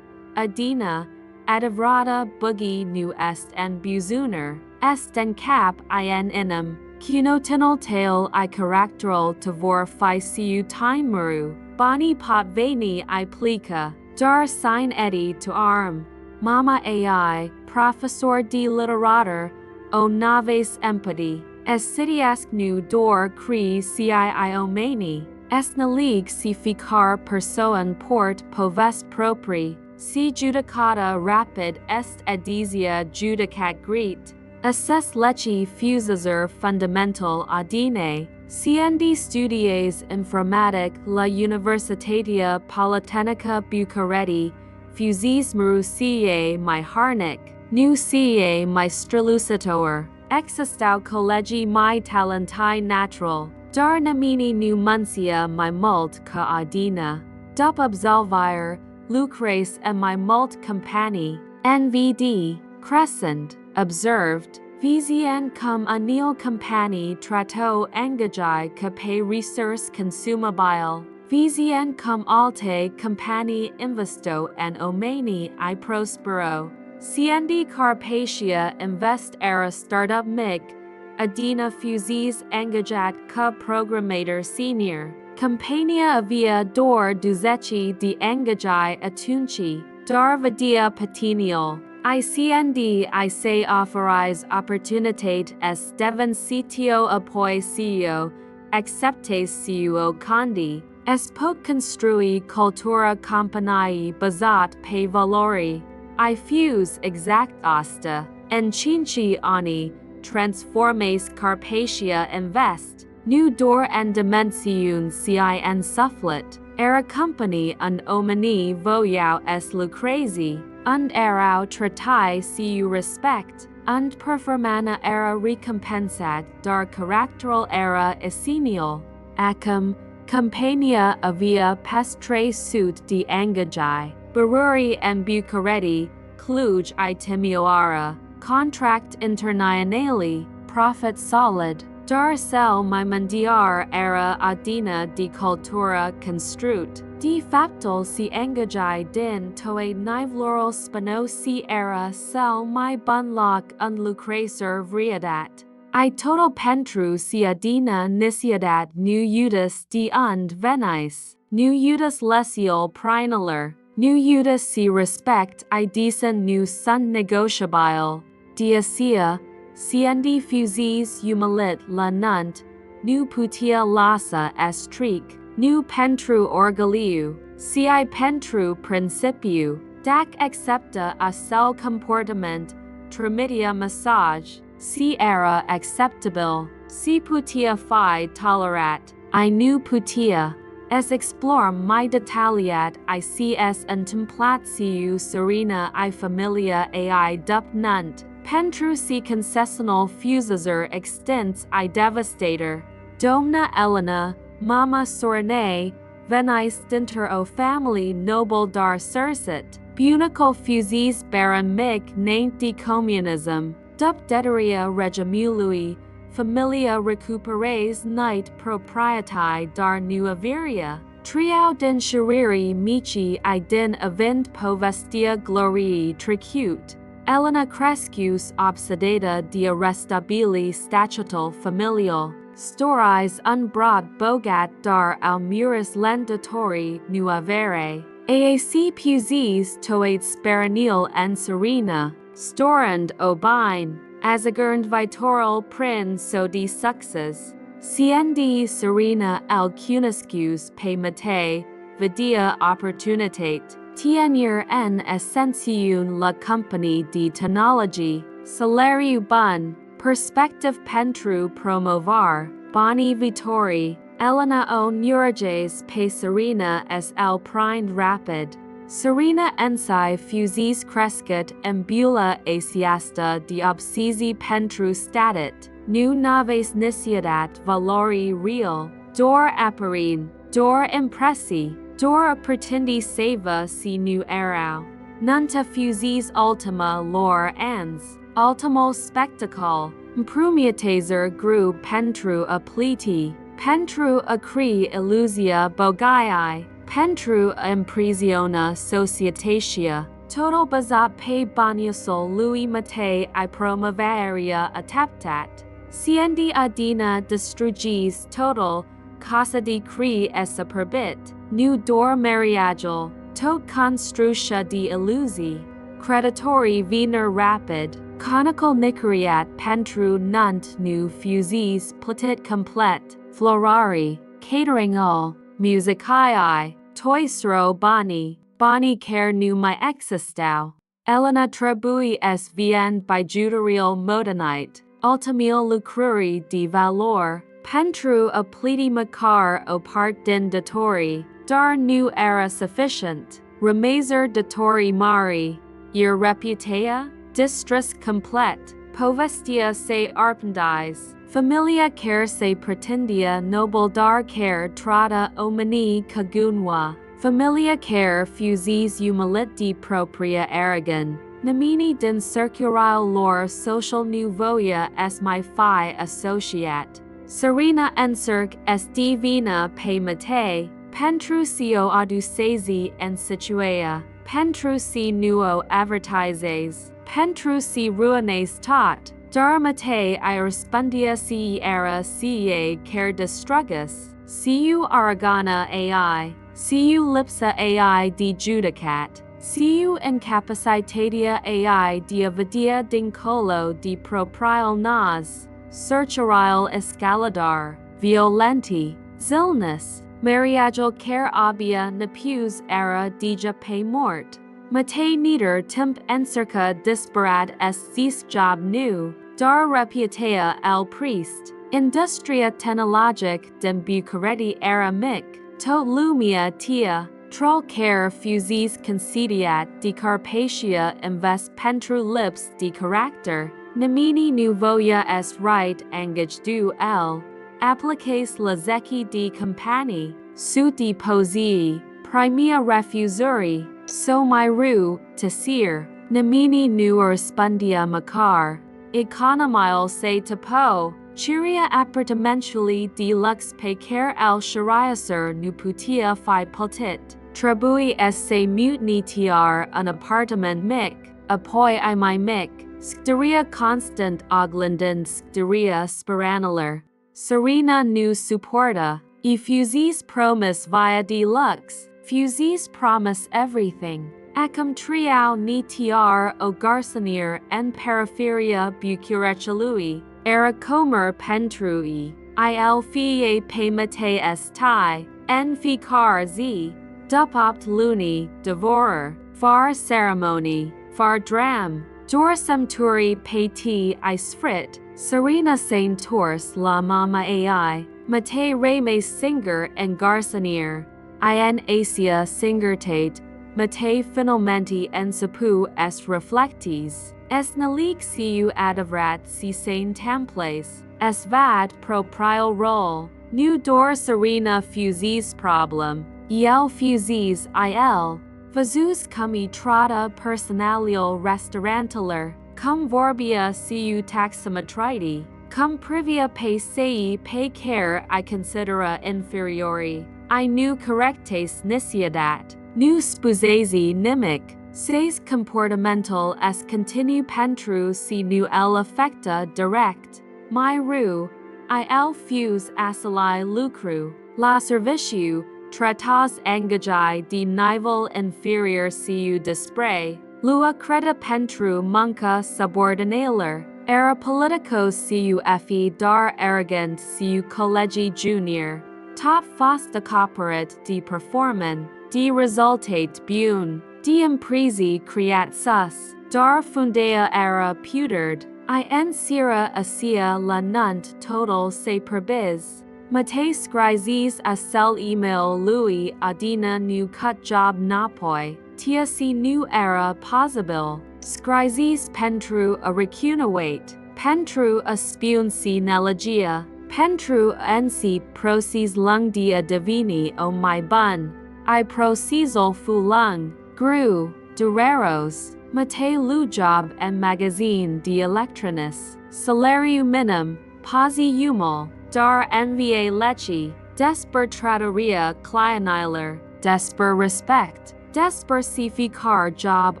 Adina, adivrata boogie nu est en buzuner, est en cap in inem, Cunotinal tail I characteral tavor fi siu time muru, bani pot veni I plica, dar sign edi to arm, mama ai, professor di literatur, o naves empati, es sitiasc nu dor cri cii omani, es nalig si ficar persoan port povest propri, si judicata rapid est edisia judicat grit, assess lechi fusazer fundamental Adine, cnd studies informatic la Universitatea Politehnica Bucharesti, fusis maru CA my harnic, nu CA my strilucitor, existau collegi my talentai natural, dar namini nu muncia my mult ca Adina, dup absolvire, lucres and my mult compani, NVD, crescent, observed, visien cum anil compani trato engagai cape resource consumabile, visien cum alte compani investo en omani I prospero, cnd Carpatia Invest era startup mic, Adina fusis engajat ca programmator senior, compania avia dor duzeci di engajai atunci, dar vadia patiniol. ICND I say authorize opportunitate es devon sitio apoi CEO, acceptes CUO condi, es poc construi cultura companii bazat pe valori, I fuse exact asta, en cinci ani, transformes Carpatia Invest, nu dor en dimensiun ci en sufflet, era company un omni voyau es lucrezi, und erau tratai siu respect, und performana era recompensat dar caracteral era essenial, acum, compania avia pestre sut di engajai, Baruri en Bucharesti, Cluj I Timioara, contract internaionali, profit solid, dar cel my mandiar era Adina di cultura construt, De facto si engagai din toe nivloral spano si era sel my bunlock unlucracer vriadat. I total pentru si Adina Nicolescu nu utis de und venice, nu utis lesiol prinaler, nu utis si respect I decent nu sunt negotiabile, diacia, siendi fusis umilit la nunt, nu putia lasa estric, nu pentru orgaliu, si pentru principiu, dac accepta a cel comportament, tramitia massage, si era acceptabil, si putia fi tolerat, I nu putia, es explore mai detaliat I cs contemplatio serena I familia ai dup nunt, pentru si concessional fusazer extens I devastator, domna Elena, mama sorine, venice dinter o family noble dar sursit, bunical fusis baron mic naint de communism, dup deteria regimului, familia recuperes night proprietae dar nuaviria, triau din shariri mici I din event povestia glorii tricute, Elena crescus obsedata de arrestabili statutal familial, stories unbrought bogat dar almuris lendatori nuavere, aac pusis toate speranil en serena, storand obine, azagurnd vitoral prin so de success, cnd serena al cuniscus pe mate, vidia opportunitate, tienir en essentiun la company de technology, salariu bun, perspective pentru promovar, boni vitori, Elena o neurges pe serena es al prind rapid, serena ensi fusis crescut embula asiasta de obsesi pentru statit, nu naves niciadat valori real, dor apparin, dor impressi, dor pretendi seva si nu erau, nunta fusis ultima lor ans, ultimo spectacle, imprumiatazer gru pentru apleti, pentru acri illusia bogai, pentru impresiona societatia, total bazat pe baniusol lui Matei I promoveria adaptat, ciendi Adina destrugis total, casa de cri essa perbit, nu dor mariagel, tot construcia de illusi, creditori vener rapid, conical nicariat pentru nunt nu fusis platit complet, florari, catering all, musicae, toisro boni, boni care nu mi existau, Elena trebui es vien by judarial modernite, ultimil lucruri de valor, pentru a pleti macar o part din datori, dar nu era sufficient, remazer datori mari, ir reputea, distris complet, povestia se arpendis, familia care se pretendia noble dar care trata omni cagunwa, familia care fusis umilit de propria aragon, nomini din circurile lor social nouvoia es mi fi associat, serena encerc es divina pe mate, pentru sio adusesi en situea, pentru si nuo advertises, pentru si ruines tot, dar mate I respondia si era cie care destrugus, siu aragana ai, siu lipsa ai de judicat, siu incapacitatia ai de avidia dincolo de proprial nas, searcharile escaladar, violenti, zilnus, mariagel care obia nepus era deja pe mort, mate nieder temp encerca disparad es cis job nu, dar reputea al priest, industria technologic dem bucareti era mic, tot lumia tia, troll care fusis concediat de Carpatia Invest pentru lips de character, nomini nouvoia es right engage du el, appliques la zeki de compani, su de posii, primia refusuri, so miru, tesir, nomini nu respondia macar, economile se tapo, Chiria appartamentului de lux pe care el chariaser nu putea fi plătit. Trebuie să mutnitiar un apartament mic, apoi ai mai mic, scăderia constant oglindând scăderia speranelor. Sorina nu suporta, e fuzis promis via de lux, fuzis promis everything. Acum triau nitiar o garçonier en periferia Bucureștiului, era comer pentrui, il fie pe Matei stai, en ficar zi, după 8 luni, devorer, far ceremonii, far dram, door semturi pe ti I sfrit, Sorina saint tours la mama ai, Matei remes singer en garçonier, in asia singertate, Matei finalmente en sapu est reflectis, es nalic siu adavrat si sain temples, es vad pro prial rol, nu dor Sorina fuzis problem, el fuzis il, vazus cum e trata personalio restauranteler, cum vorbia siu taximetriti, cum privia pe sei pe care I considera inferiori, I nu correctes niciadat, nu spuzesi nimic, ses comportamental es continu pentru si nu el affecta direct, mai ru, il fuse asili lucru, la serviciu, tratas engajai de nivel inferior siu despre, lua creda pentru munca subordinaler, era politicos siu fi dar arrogant siu collegi junior, tot fost acoperet de performan, de resultate bun, de impresi creat sus, dar fundea era puterd, in sira asia la nunt total se perbiz. Matei scrizis a cel email lui Adina nu cut job napoi, tia si nu era possible, scrizis pentru a recunawait, pentru a spun si nelegia, pentru en si proces lung dia divini o mai bun, I procesol fu lung, gru, dureros, Matei lu job en magazine de electronis, salariu minim, posi humil, dar nva lechi, desper trattoria clieniler, desper respect, desper si ficar job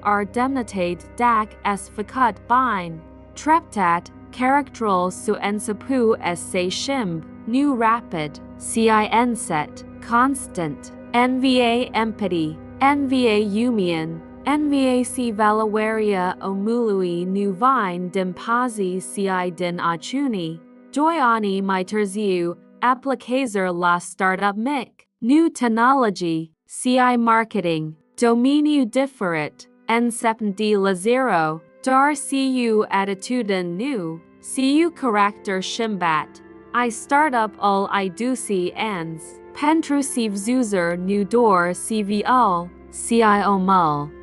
ardemnitate dac es ficut bine, treptat, characteral su ensapu es se shimb, nu rapid, cin set, constant, nva empathy, nva umian, nva si valawaria omului nu vine dimpazi ci din achuni, Joiani mai târziu, applicazer la startup mic, nu technology, ci marketing, domeniu diferit, începând de la zero, dar cu attitudine nu, cu caracter schimbat, I startup ul iduci ans, pentru si vzuzer nu dor cv ul, ci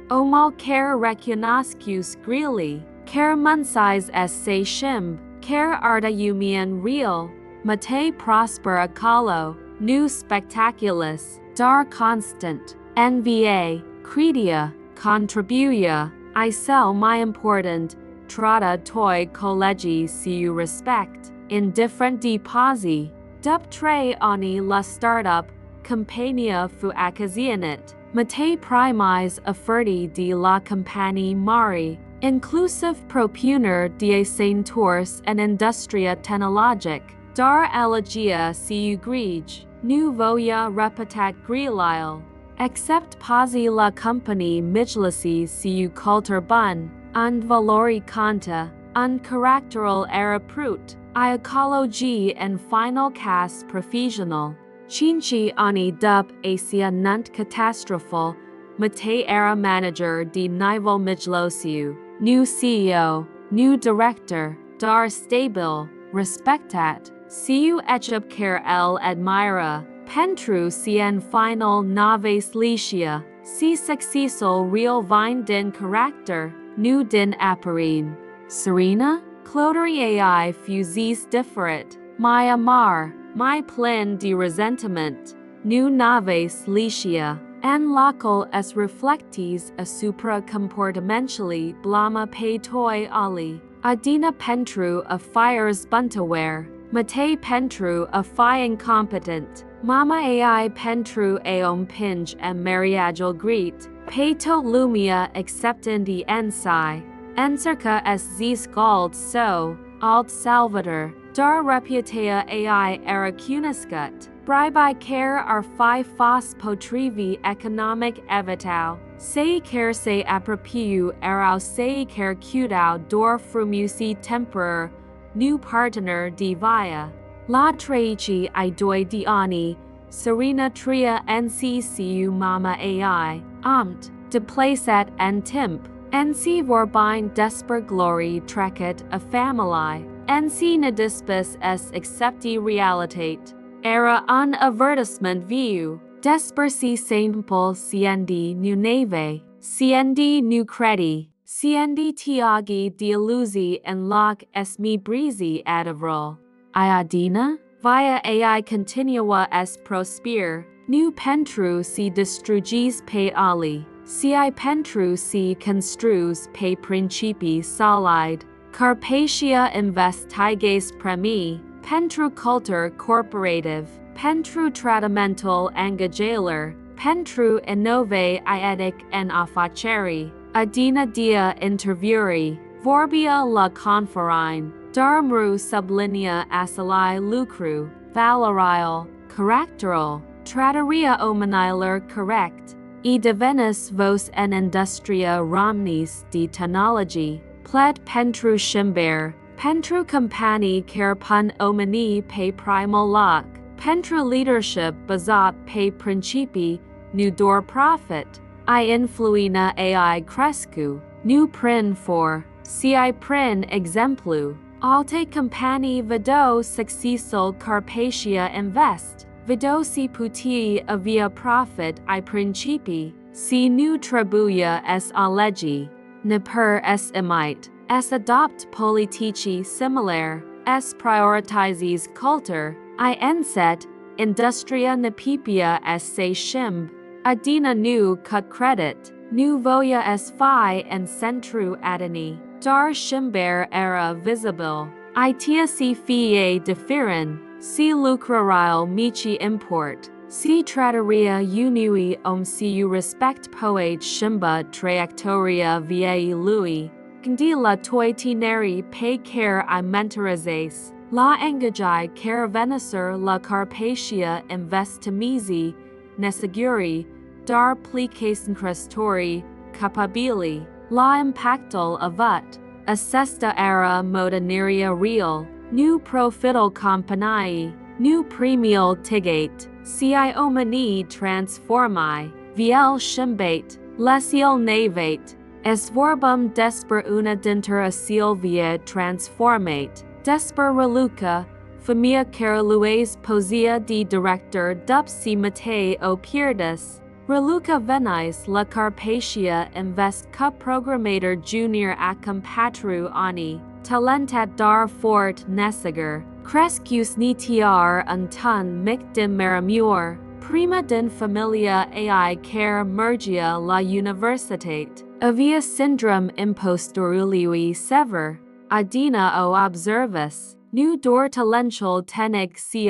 omul care recunoscus greely, care munsize es se shimb, care arta umian real, Matei prosper acalo, nu spectaculus, dar constant, nva, credia, contribuia, I sell my important, trata toi collegi siu respect, indifferent de posi, dup tre oni la startup, compania fu accasionit, Matei primis offerti de la companii mari, inclusive propuner de saintors and industria technologic, dar elegia siu grige, nu voia repetat grilile, except posi la company mijlisi siu cultur bun, and valori canta, un caracteral era prut, I ecology and final cast professional, cinci ani dup asia nunt catastrophal, Matei era manager de nivel mijlosiu, nu CEO, nu director, dar stabil, respectat, siu echip care el admira, pentru cien final naves licia, si successol real vine din character, nu din apparin. Sorina, cloderi ai fuzis differit, my amar, my plan de resentiment, nu naves licia, en local es reflectis a supra comportamentally blama pe toi ali, Adina pentru a fires buntaware, Matei pentru a fi incompetent. Mama ai pentru a pinge and mariagel greet. Pe tot lumea acceptandi ensai. Encerca zis gold so, alt salvator. Dar reputatea ai era cunoscut. Bribai care ar fi fost potrivi economic evitau. Sei care se apropiu erau sei care cutau dor frumusi temporar, nu partner de via. La treci I doi de ani, serena tria nccu mama ai, amt, deplacet en timp, nc vorbine desper glory trecet a family, nc nedispus es accepti realitate. Era un avertisement viu, despersi simple cnd nu nave, cnd nu credi, cnd tiagi dialuzi en loc es mi brizi adavrol. Adina, via ai continua es prosper, nu pentru si destrugis pe ali, si pentru si construs pe principi solid, Carpatia Invest tiges premi, pentru cultur corporative, pentru tratamental engagailer, pentru innove ietic en afaceri, Adina dia interviuri, vorbia la conferine, darmru sublinea asalai lucru, valorial, caracteral, trattoria omaniler correct, e devenus vos en industria romnis de technology, pled pentru shimber, pentru compani care pun omani pe primal loc, pentru leadership bazat pe principi, nu dor profit, I influina ai crescu, nu prin for, si prin exemplu, alte compani vedo succesul Carpatia Invest, vedo si putii avia profit I principi, si nu trebuia es alegi, ne per es emite, es adopt politici similar, es prioritizes cultur, I enset, industria nepipia es se shimb, Adina nu cut credit, nu voya es fi en centru adini, dar shimber era visible, itia si fie defirin, si lucrarile mici import, si trattoria unui siu respect poet shimba trajectoria viei lui, gndi la toi tineri pe care I mentorizes, la engagi care veneser la Carpatia Investimizi, neseguri, dar plicasen crestori, capabili, la impactal avat, assesta era modaniria real, nu profital companii, nu premial tigate, si omani transformi, viel shimbate, lesial navate, es vorbum desper una dinter silvia transformate, desper reluca, famia caralues posia de director dup si Matei o Pierdas, reluca venis la Carpatia Invest cup programmator junior acum patru ani, talentat dar fort nesiger, crescus nitiar untun mic dim meramur, prima din familia ai care mergia la universitate, avia syndrome impostorului sever, Adina o observis, nu dor talential tenig ci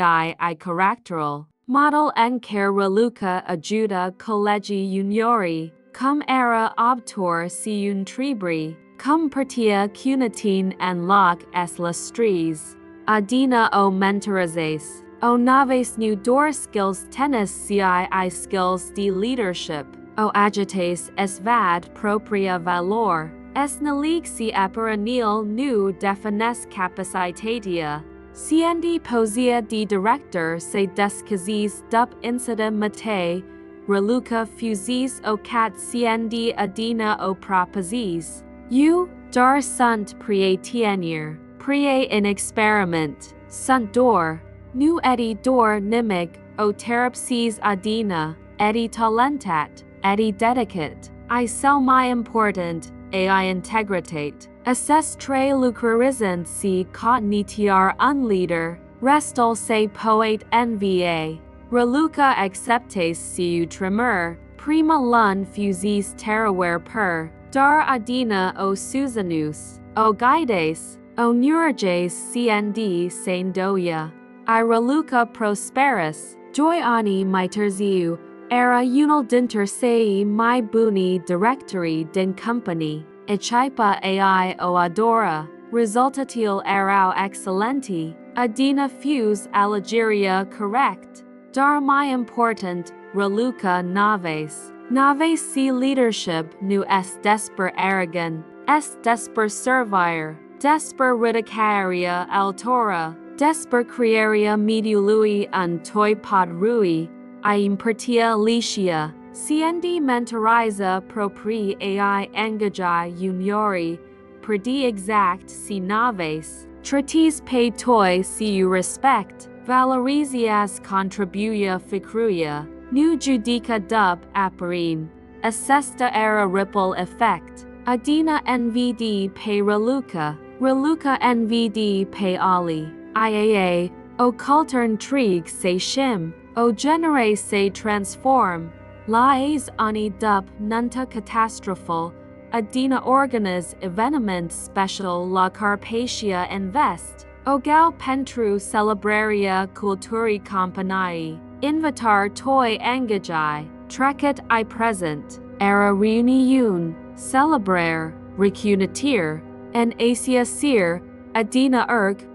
caracteral, model en care reluca ajuda collegi juniori, cum era obtor si un tribri, cum partia cunitin en loc es lastris, Adina o mentorizes, o naves nu dor skills tennis ci skills de leadership, o agites es vad propria valor, es nalic si apparenil nu defines capacitatia, cnd posia de director se descazis dup incida Matei, reluca fusis o cat cnd Adina o proposies, u, dar sunt prie tienir, prie in experiment, sunt dor, nu edi dor nimig, o terapsis Adina, edi talentat, edi dedicate, I sell my important, ai integritate, assess tre lucrarizant si cognitiar unleader, restal se poet nva, reluca acceptes siu tremor, prima lun fusis terraware per, dar Adina o Susanus, o guides, onurges cnd saindoia. I reluca prosperus, joy ani miterziu, era unal dinter sei my buni directory din company, echipa ai o adora, resultatil erau excellenti, Adina fuse Algeria correct. Dar my important, reluca naves. Naves si leadership nu est desper arrogant, est desper servire, desper ridicaria altora, desper crearia mediului un toi pod rui, impertia licia, cnd mentariza proprii ai engajai juniori, perdi exact si naves, tratis pay toi si you respect, valorizias contribuya ficruya, nu judica dub apparine, assesta era ripple effect, Adina nvd pay reluca, reluca nvd pay ali, iaa, o cultern trig se shim, o genere se transform, laes ani dub nunta catastrophal, Adina organiz evenement special la Carpatia Invest, o gal pentru celebraria culturi campanae, invitar toi engajai, trecet I present, era reuniun, celebrar, recunitir, en asia sir, Adina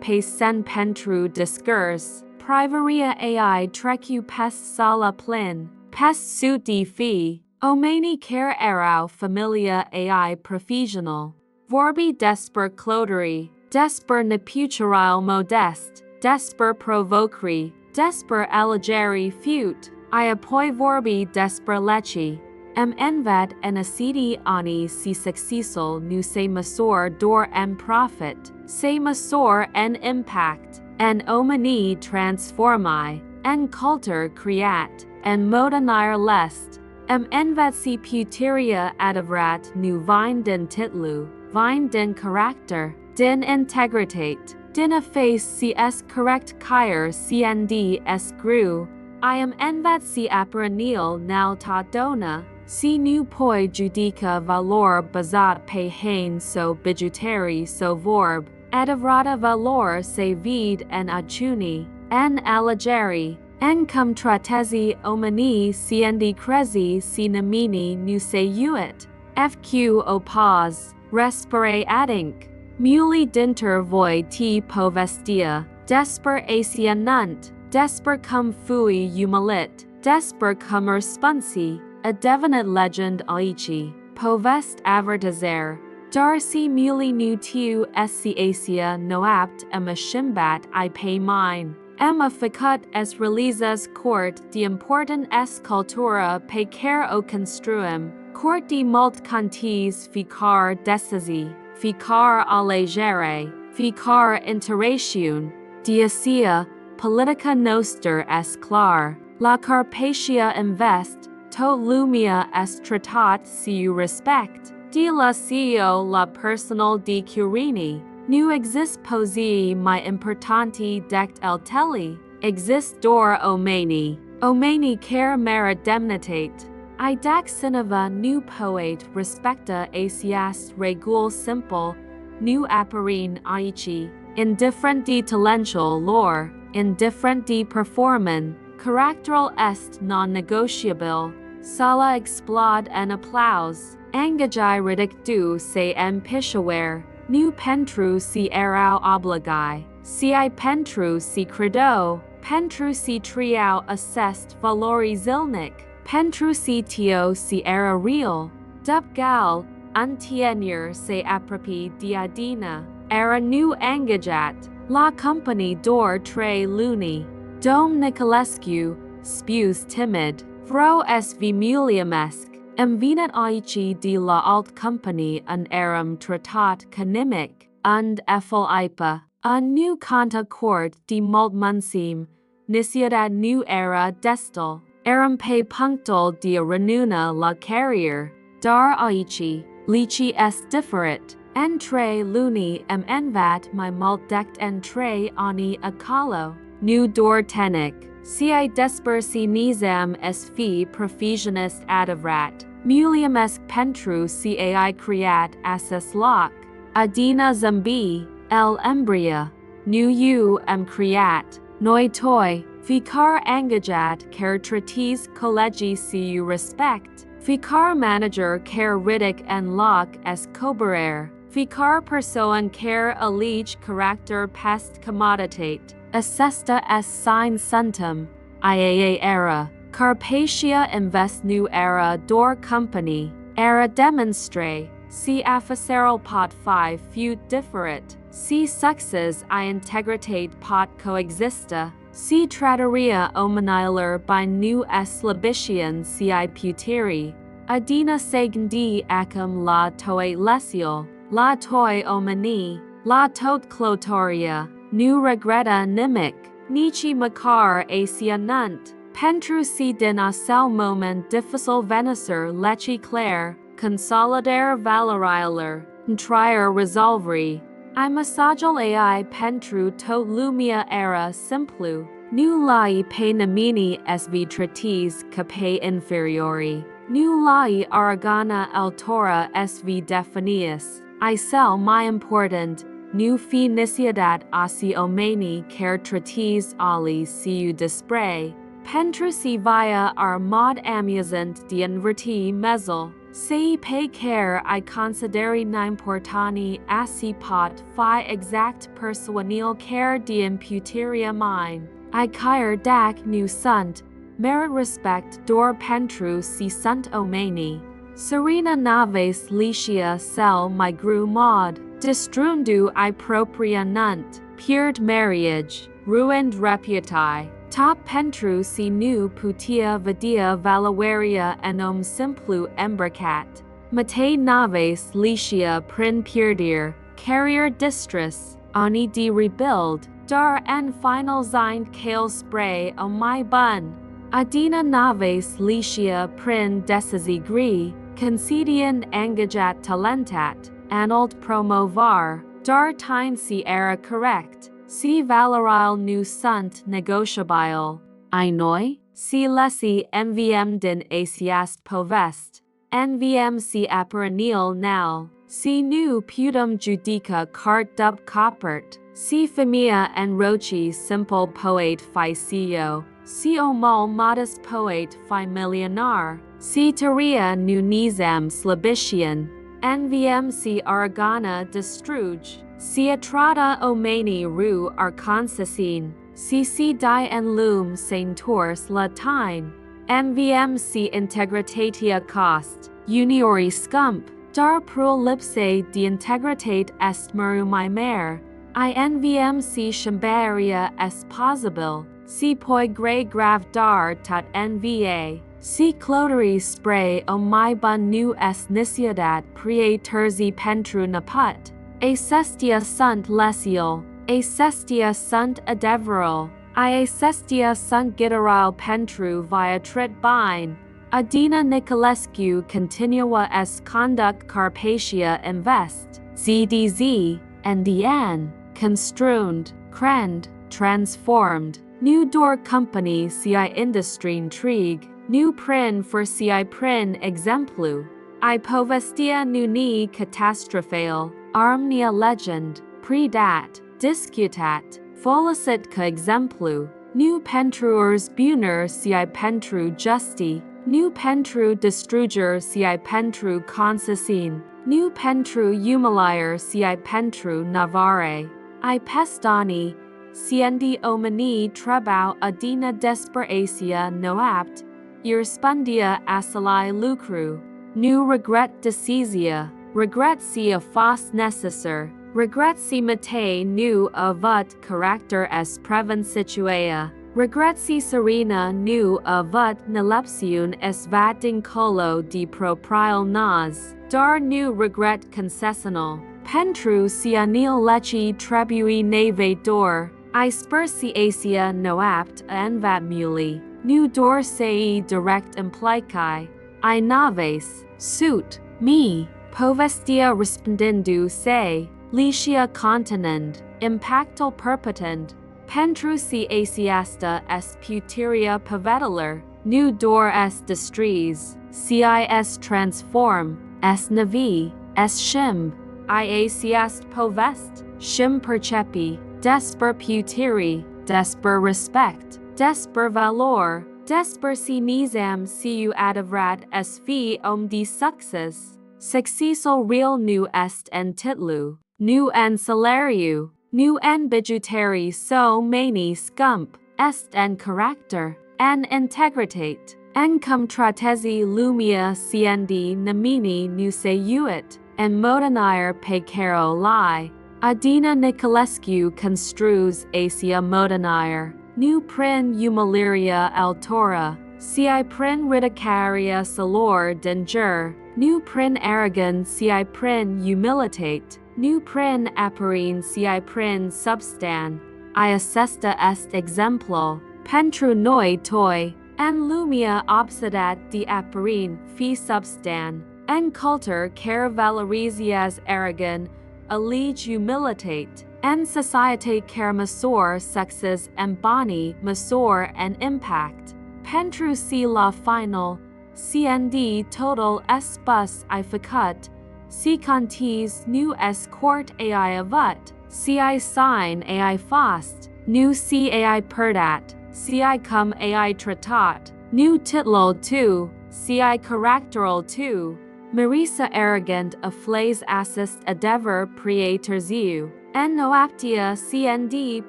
pe sen pentru discurs, privaria ai trecu pest sala plin, pest sut di fi, omeni care erau familia ai professional, vorbi desper cloderi, desper neputurile modest, desper provocri, desper allegeri fut, iapoi vorbi desper leci, envad en acidi ani si successol nu se masor dor en profit, se masor en impact, en omni transformi, en cultur creat, en modanire lest, envad si puteria adavrat nu vine den titlu, vine den character, din integritate, din efface si es correct caer cnd es gru, envad si apperanil nal ta dona, si nu poi judica valor bazat pe hain so bijuteri so vorb, adavrata valor se vide en achuni, en allegeri, en cum tratezi omini cnd crezi si namini nu se uit, fq opaz, respire adinc, muli dinter voi t povestia, desper asia nunt, desper cum fui umilit, desper cum responsi, a devenant legend aici, povest avertizer, darsi muli nu tiu sc asia noapt emma shimbat I pay mine, emma ficut es realizas court de important es cultura pe care o construum, court de mult cantis ficar decisi, ficar allegere, ficar interation, diacia, politica noster es clar, la Carpatia Invest, to lumia est tratat siu respect, de la CEO la personal de Curini, nu exist posii my importanti dect el teli, exist dor omeni care merit demnitate, I dac cineva nu poet respecta asias regul simple, nu apparine aici, indifferent de talential lore, indifferent de performan, caracteral est non-negotiable, sala explode en applause, engajai ridictu se en pishawer, nu pentru si erau obligai, si I pentru si credo, pentru si triau assest valori zilnic, pentru si tio si era real, dub gal, untienur se apropi diadina, era nu engajat, la company dor tre luni, dom Nicolescu, spews timid, vro es vimuliamesc, venit aici de la alt company un eram tratat canimic, und effel ipa, un nu canta court de mult munsim, niciadat nu era destal, eram pe punctal de renuna la carrier, dar aici, lici est differit, en tre luni envat my mult dect en tre ani acalo, nu dor tenic, si I desper si nizam es fi professionist adavrat, mulium es pentru si ai creat asses loc, Adina zambi, el embria, nu creat, noi toi, ficar engajat care tratis collegi cu respect, ficar manager care ridic en loc es coberer, ficar persoan care alege character pest commoditate, assesta es sign suntum, iaa era, Carpatia Invest nu era door company, era demonstre, si affaceral pot 5 feud differet, si success I integritate pot coexista, si trattoria omaniler by nu es libician si puteri, Adina segndi acum la toe lesiol, la toi omani, la tot clotoria, nu regretta nimic, nici macar asia nunt, pentru si din acel moment difficil venecer leci clair, consolidare valoriler, trier resolveri, I massagel ai pentru tot lumia era simplu, nu lai pe nemini sv tratis cape inferiori, nu lai aragana altora sv definius, I sell my important, nu fi niciadat asi omeni care tratis ali siu dispre, pentru si via ar mod amusant d'inverti mezel, sei pe care I consideri n'importani asi pot fi exact persuanil care d'imputeria mine, I caer dac nu sunt, merit respect dor pentru si sunt omeni. Serena naves licia cel my gru mod, distrundu I propria nunt, purd marriage, ruined reputai, top pentru si nu putia vidia valaveria enom simplu embricat. Matei naves licia prin purdir, carrier distress, ani de rebuild, dar en final sein kale spray o my bun. Adina naves licia prin desigri, concedian engajat talentat, anult promovar, dar tine si era correct, si valorile nu sunt negociabile, I noi, si lesi nvm din asiast povest, nvm si apperenil nal, si nu putum judica cart dub coppert, si famia en roci simple poet ficio, si omal modest poet fi millionar, si teria nu nizam slabician, nvm si argana destruge, si atrata omeni ru arconsasin, si die en lum saintors latine, nvm si integritatia cost, uniori scump, dar prolipse de integritate est merumaimer, I nvm si chambaria est possible, si poi grey grave dar tot nva, si cloteri spray o my bun nu est niciadat prie terzi pentru naput, a cestia sunt lesiol, a cestia sunt adeveril, I a cestia sunt gitteral pentru via trit bine, Adina Nicolescu continua es conduct Carpatia Invest, ZDZ, NDN, construed, crend, transformed, nu door company ci industrie intrigue, nu prin for ci prin exemplu, I povestia nu ni catastrophale, armnia legend, predat, discutat, folicit ca exemplu, nu pentruers buner ci pentru justi, nu pentru destruger ci pentru consasin, nu pentru umilier ci pentru navare, I pestani, siendi omini trebau adina desperacia noapt, irrespondia asali lucru, nu regret decisia, regret si a fos necessar, regret si Matei nu avut character es prevent situa, regret si serena nu avut nelepsiun es vating colo de proprial nas, dar nu regret concessional, pentru si anil leci trebui nave dor, I spur si asia noapt envat muli, nu dor sei direct implici, I naves, suit, me, povestia respondendu se, licia continend, impactal perpetent, pentru si asiasta est puteria pavetiler, nu dor est distries, ci est transform, est navi, est shimb, I asiast povest, shim percepi, desper putiri, desper respect, desper valor, desper si nizam siu adavrat es fi de success, successo real nu est en titlu, nu en salariu, nu en bijuteri so mani scump, est en character, en integritate, en cum tratezi lumia cnd namini nu seuit, en modernire pe caro li. Adina Nicolescu construs asia modernire, nu prin umiliria altora, si prin ridicaria salor danger, nu prin arrogant si prin humilitate, nu prin apparin si prin substan, assesta est exemplo, pentru noi toi, en lumia obsedat de apparin fi substan, en cultur care valorizias arrogant, allege humilitate, en societe care masor success en boni masor en impact, pentru si la final, cnd total es bus facut, si cantis nu es court ai avut, si sign ai fost, nu si ai perdat, si cum ai tratat, nu titlo tu, si caracteral tu. Mireasa arrogant afflays assist adever praeterziu, en NU fttia cnd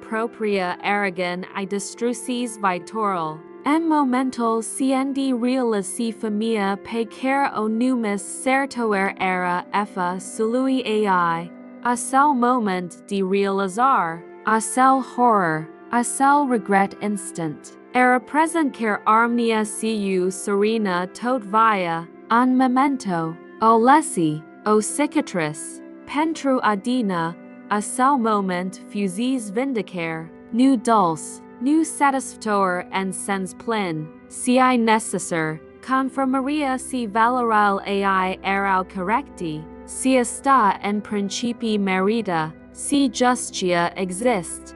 propria arrogant distrusis vitoral, en momento cnd realici famia pe care numis certoer era ftEFA SOŞULUI EI, a cel moment de realizar, a cel horror, a cel regret instant, era present care armnia cu sorina tot via, an memento, o lesi, o cicatrice, pentru Adina, a cel moment fusis vindicare, nu dulce, nu satisfactor en sens plin, si necessar, confirmaria si valoral ai erau correcti, si esta en principi merita, si justia exist,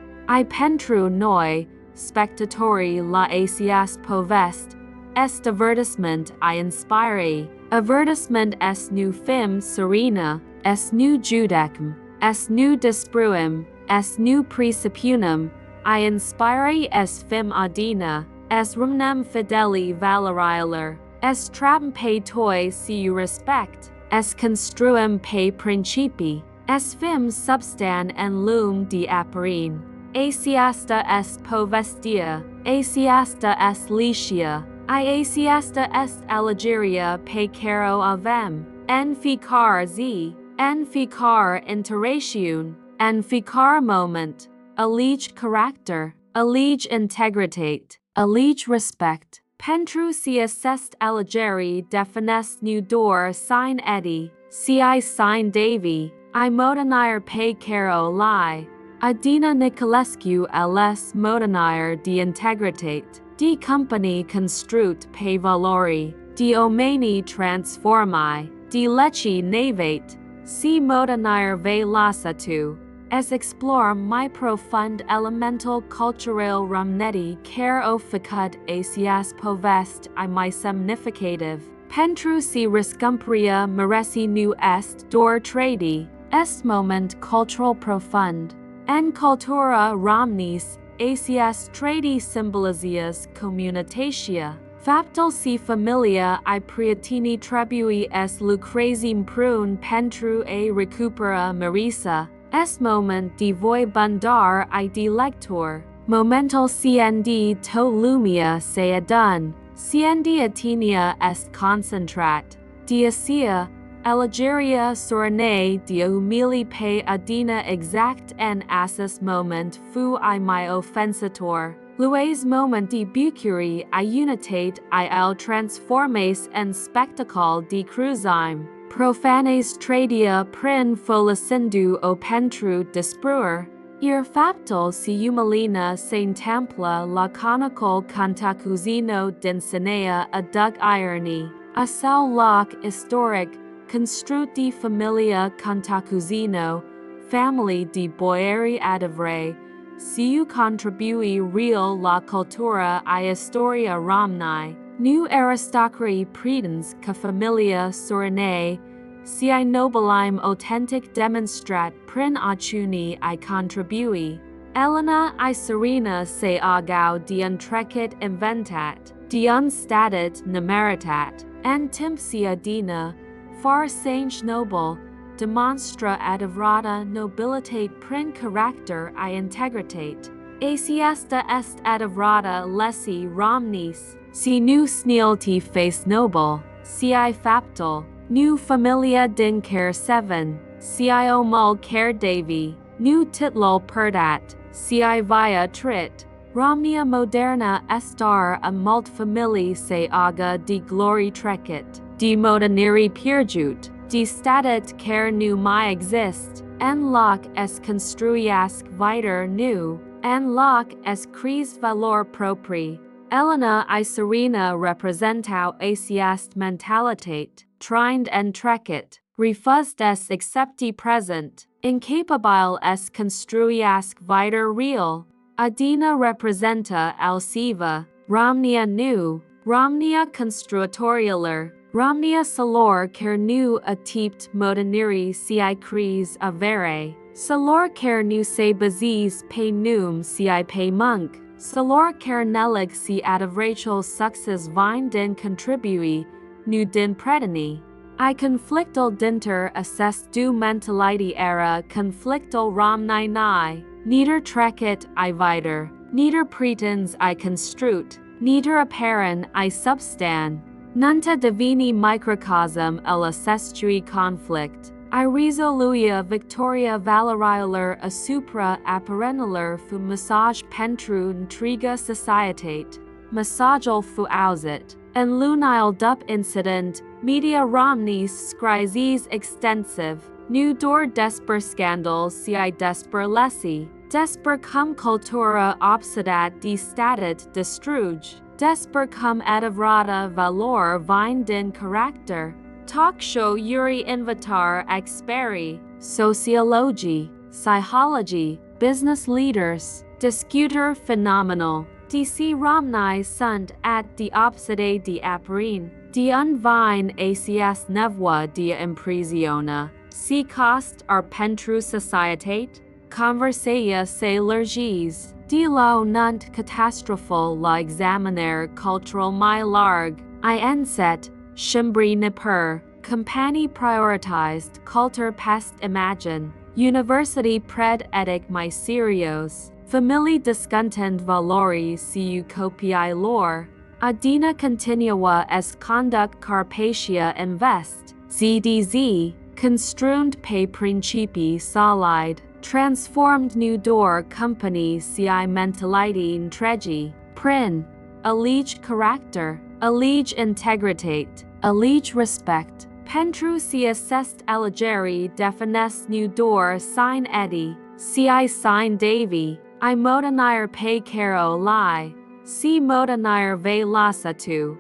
pentru noi, spectatori la asias povest, est avertisement inspire, avertisement est nu fim sorina, est nu judecum, est nu dispruim, est nu praesupunum, inspire est fim Adina, est rumnem fideli valoriler, est trapum pe toi siu respect, est construum pe principi, est fim substan en lum de apparin, asiasta est povestia, asiasta est licia, asiasta est allegeria pe caro avem, en ficar z, en ficar interation, en ficar moment, allege character, allege integritate, allege respect, pentru si est allegeri definest nu dor sine edi, si sine Davi, modernire pe caro li, Adina Nicolescu ls modernire de integritate, de company construt pe valori, de omeni transformi, de leci navate, si modernire ve lasatu, es explore my profund elemental cultural rumneti care facut asias povest my semnificative, pentru si Răscumpărarea Miresei nu est dor tradi, est moment cultural profund, en cultura romnis, asias tradi symbolizias communitatia, faptul si familia prietini trebui es lucrezim prun pentru recupera Mireasa, est moment de voi bundar de lector, momentul cnd to lumia se adun, cnd atinia est concentrat, de asia, Allegeria sorine de umili pe Adina exact en assis moment fu my offensator, lues moment de bucuri unitate il transformes en spectacle de cruzime, profanes tradia prin folicindu o pentru dispruer, ir faptul si umilina saint templa la Conacul Cantacuzino d'ensenea adug irony, a sau loc historic, construt de familia Cantacuzino, family de boieri adevre, siu contribui real la cultura historia romni, nu aristocracy predens ca familia sorine, si nobilime authentic demonstrat prin acuni I contribui. Elena I serena se agau diuntrecit inventat, diunstatit numeritat, and timpsia Adina, far sange noble, demonstra adivrata nobilitate prin character I integritate. Asiesta est adivrata lesi romnis, si nu snealty face noble, si faptal, nu familia din care 7, si omul care Davi, nu titlol perdat, si via trit. Romnia moderna estar a mult famili se aga di glori trecit, di moderniri purjut, di statit care nu mai exist, en loc es construiasc viter nu, en loc es cries valor propri. Elena I serena representau asiast mentalitate, trind en trecit, refused es accepti present, incapabile es construiasc viter real. Adina representa alsiva, romnia nu, romnia construatorialer, romnia salor care nu attipt moderniri si cries avere, salor care nu se bazis pe num si pe monk, salor care nelig si adivrachal success vine din contribui, nu din predini. I conflictal dinter assess du mentality era conflictal romni ni. Neither trecit I viter, neither pretens I construt, neither apparent I substan. Nunta divini microcosm el assestui conflict. I resoluia victoria valorialer a supra apparenaler fu massage pentru intriga societate. Massageal fu ausit, en lunile dup incident, media romnis scrises extensive. Nu dor desper scandal si desper lesi. Desper cum cultura obsedat de statit destruge, desper cum adivrata valor vine din character. Talk show Yuri invitar experi, sociology, psychology, business leaders, discuter phenomenal, DC romni sunt at de obsede de aprin, de unvine acs nevua de imprisiona, si cost ar pentru societate. Conversaia se lergis, de la nunt catastrophal la examiner cultural my larg, I enset, shimbri nipper, company prioritized culture pest imagine, university pred etic my serios, famili discontend valori siu copiae lor, Adina continua es conduct Carpatia Invest, ZDZ, constrund pe principi solide. Transformed new door company ci mentality tregi, prin, allege character, allege integritate, allege respect, pentru si assest allegeri definest new door sign eddy, ci sign Davy, I modanire pe caro li, si modanire ve lasatu.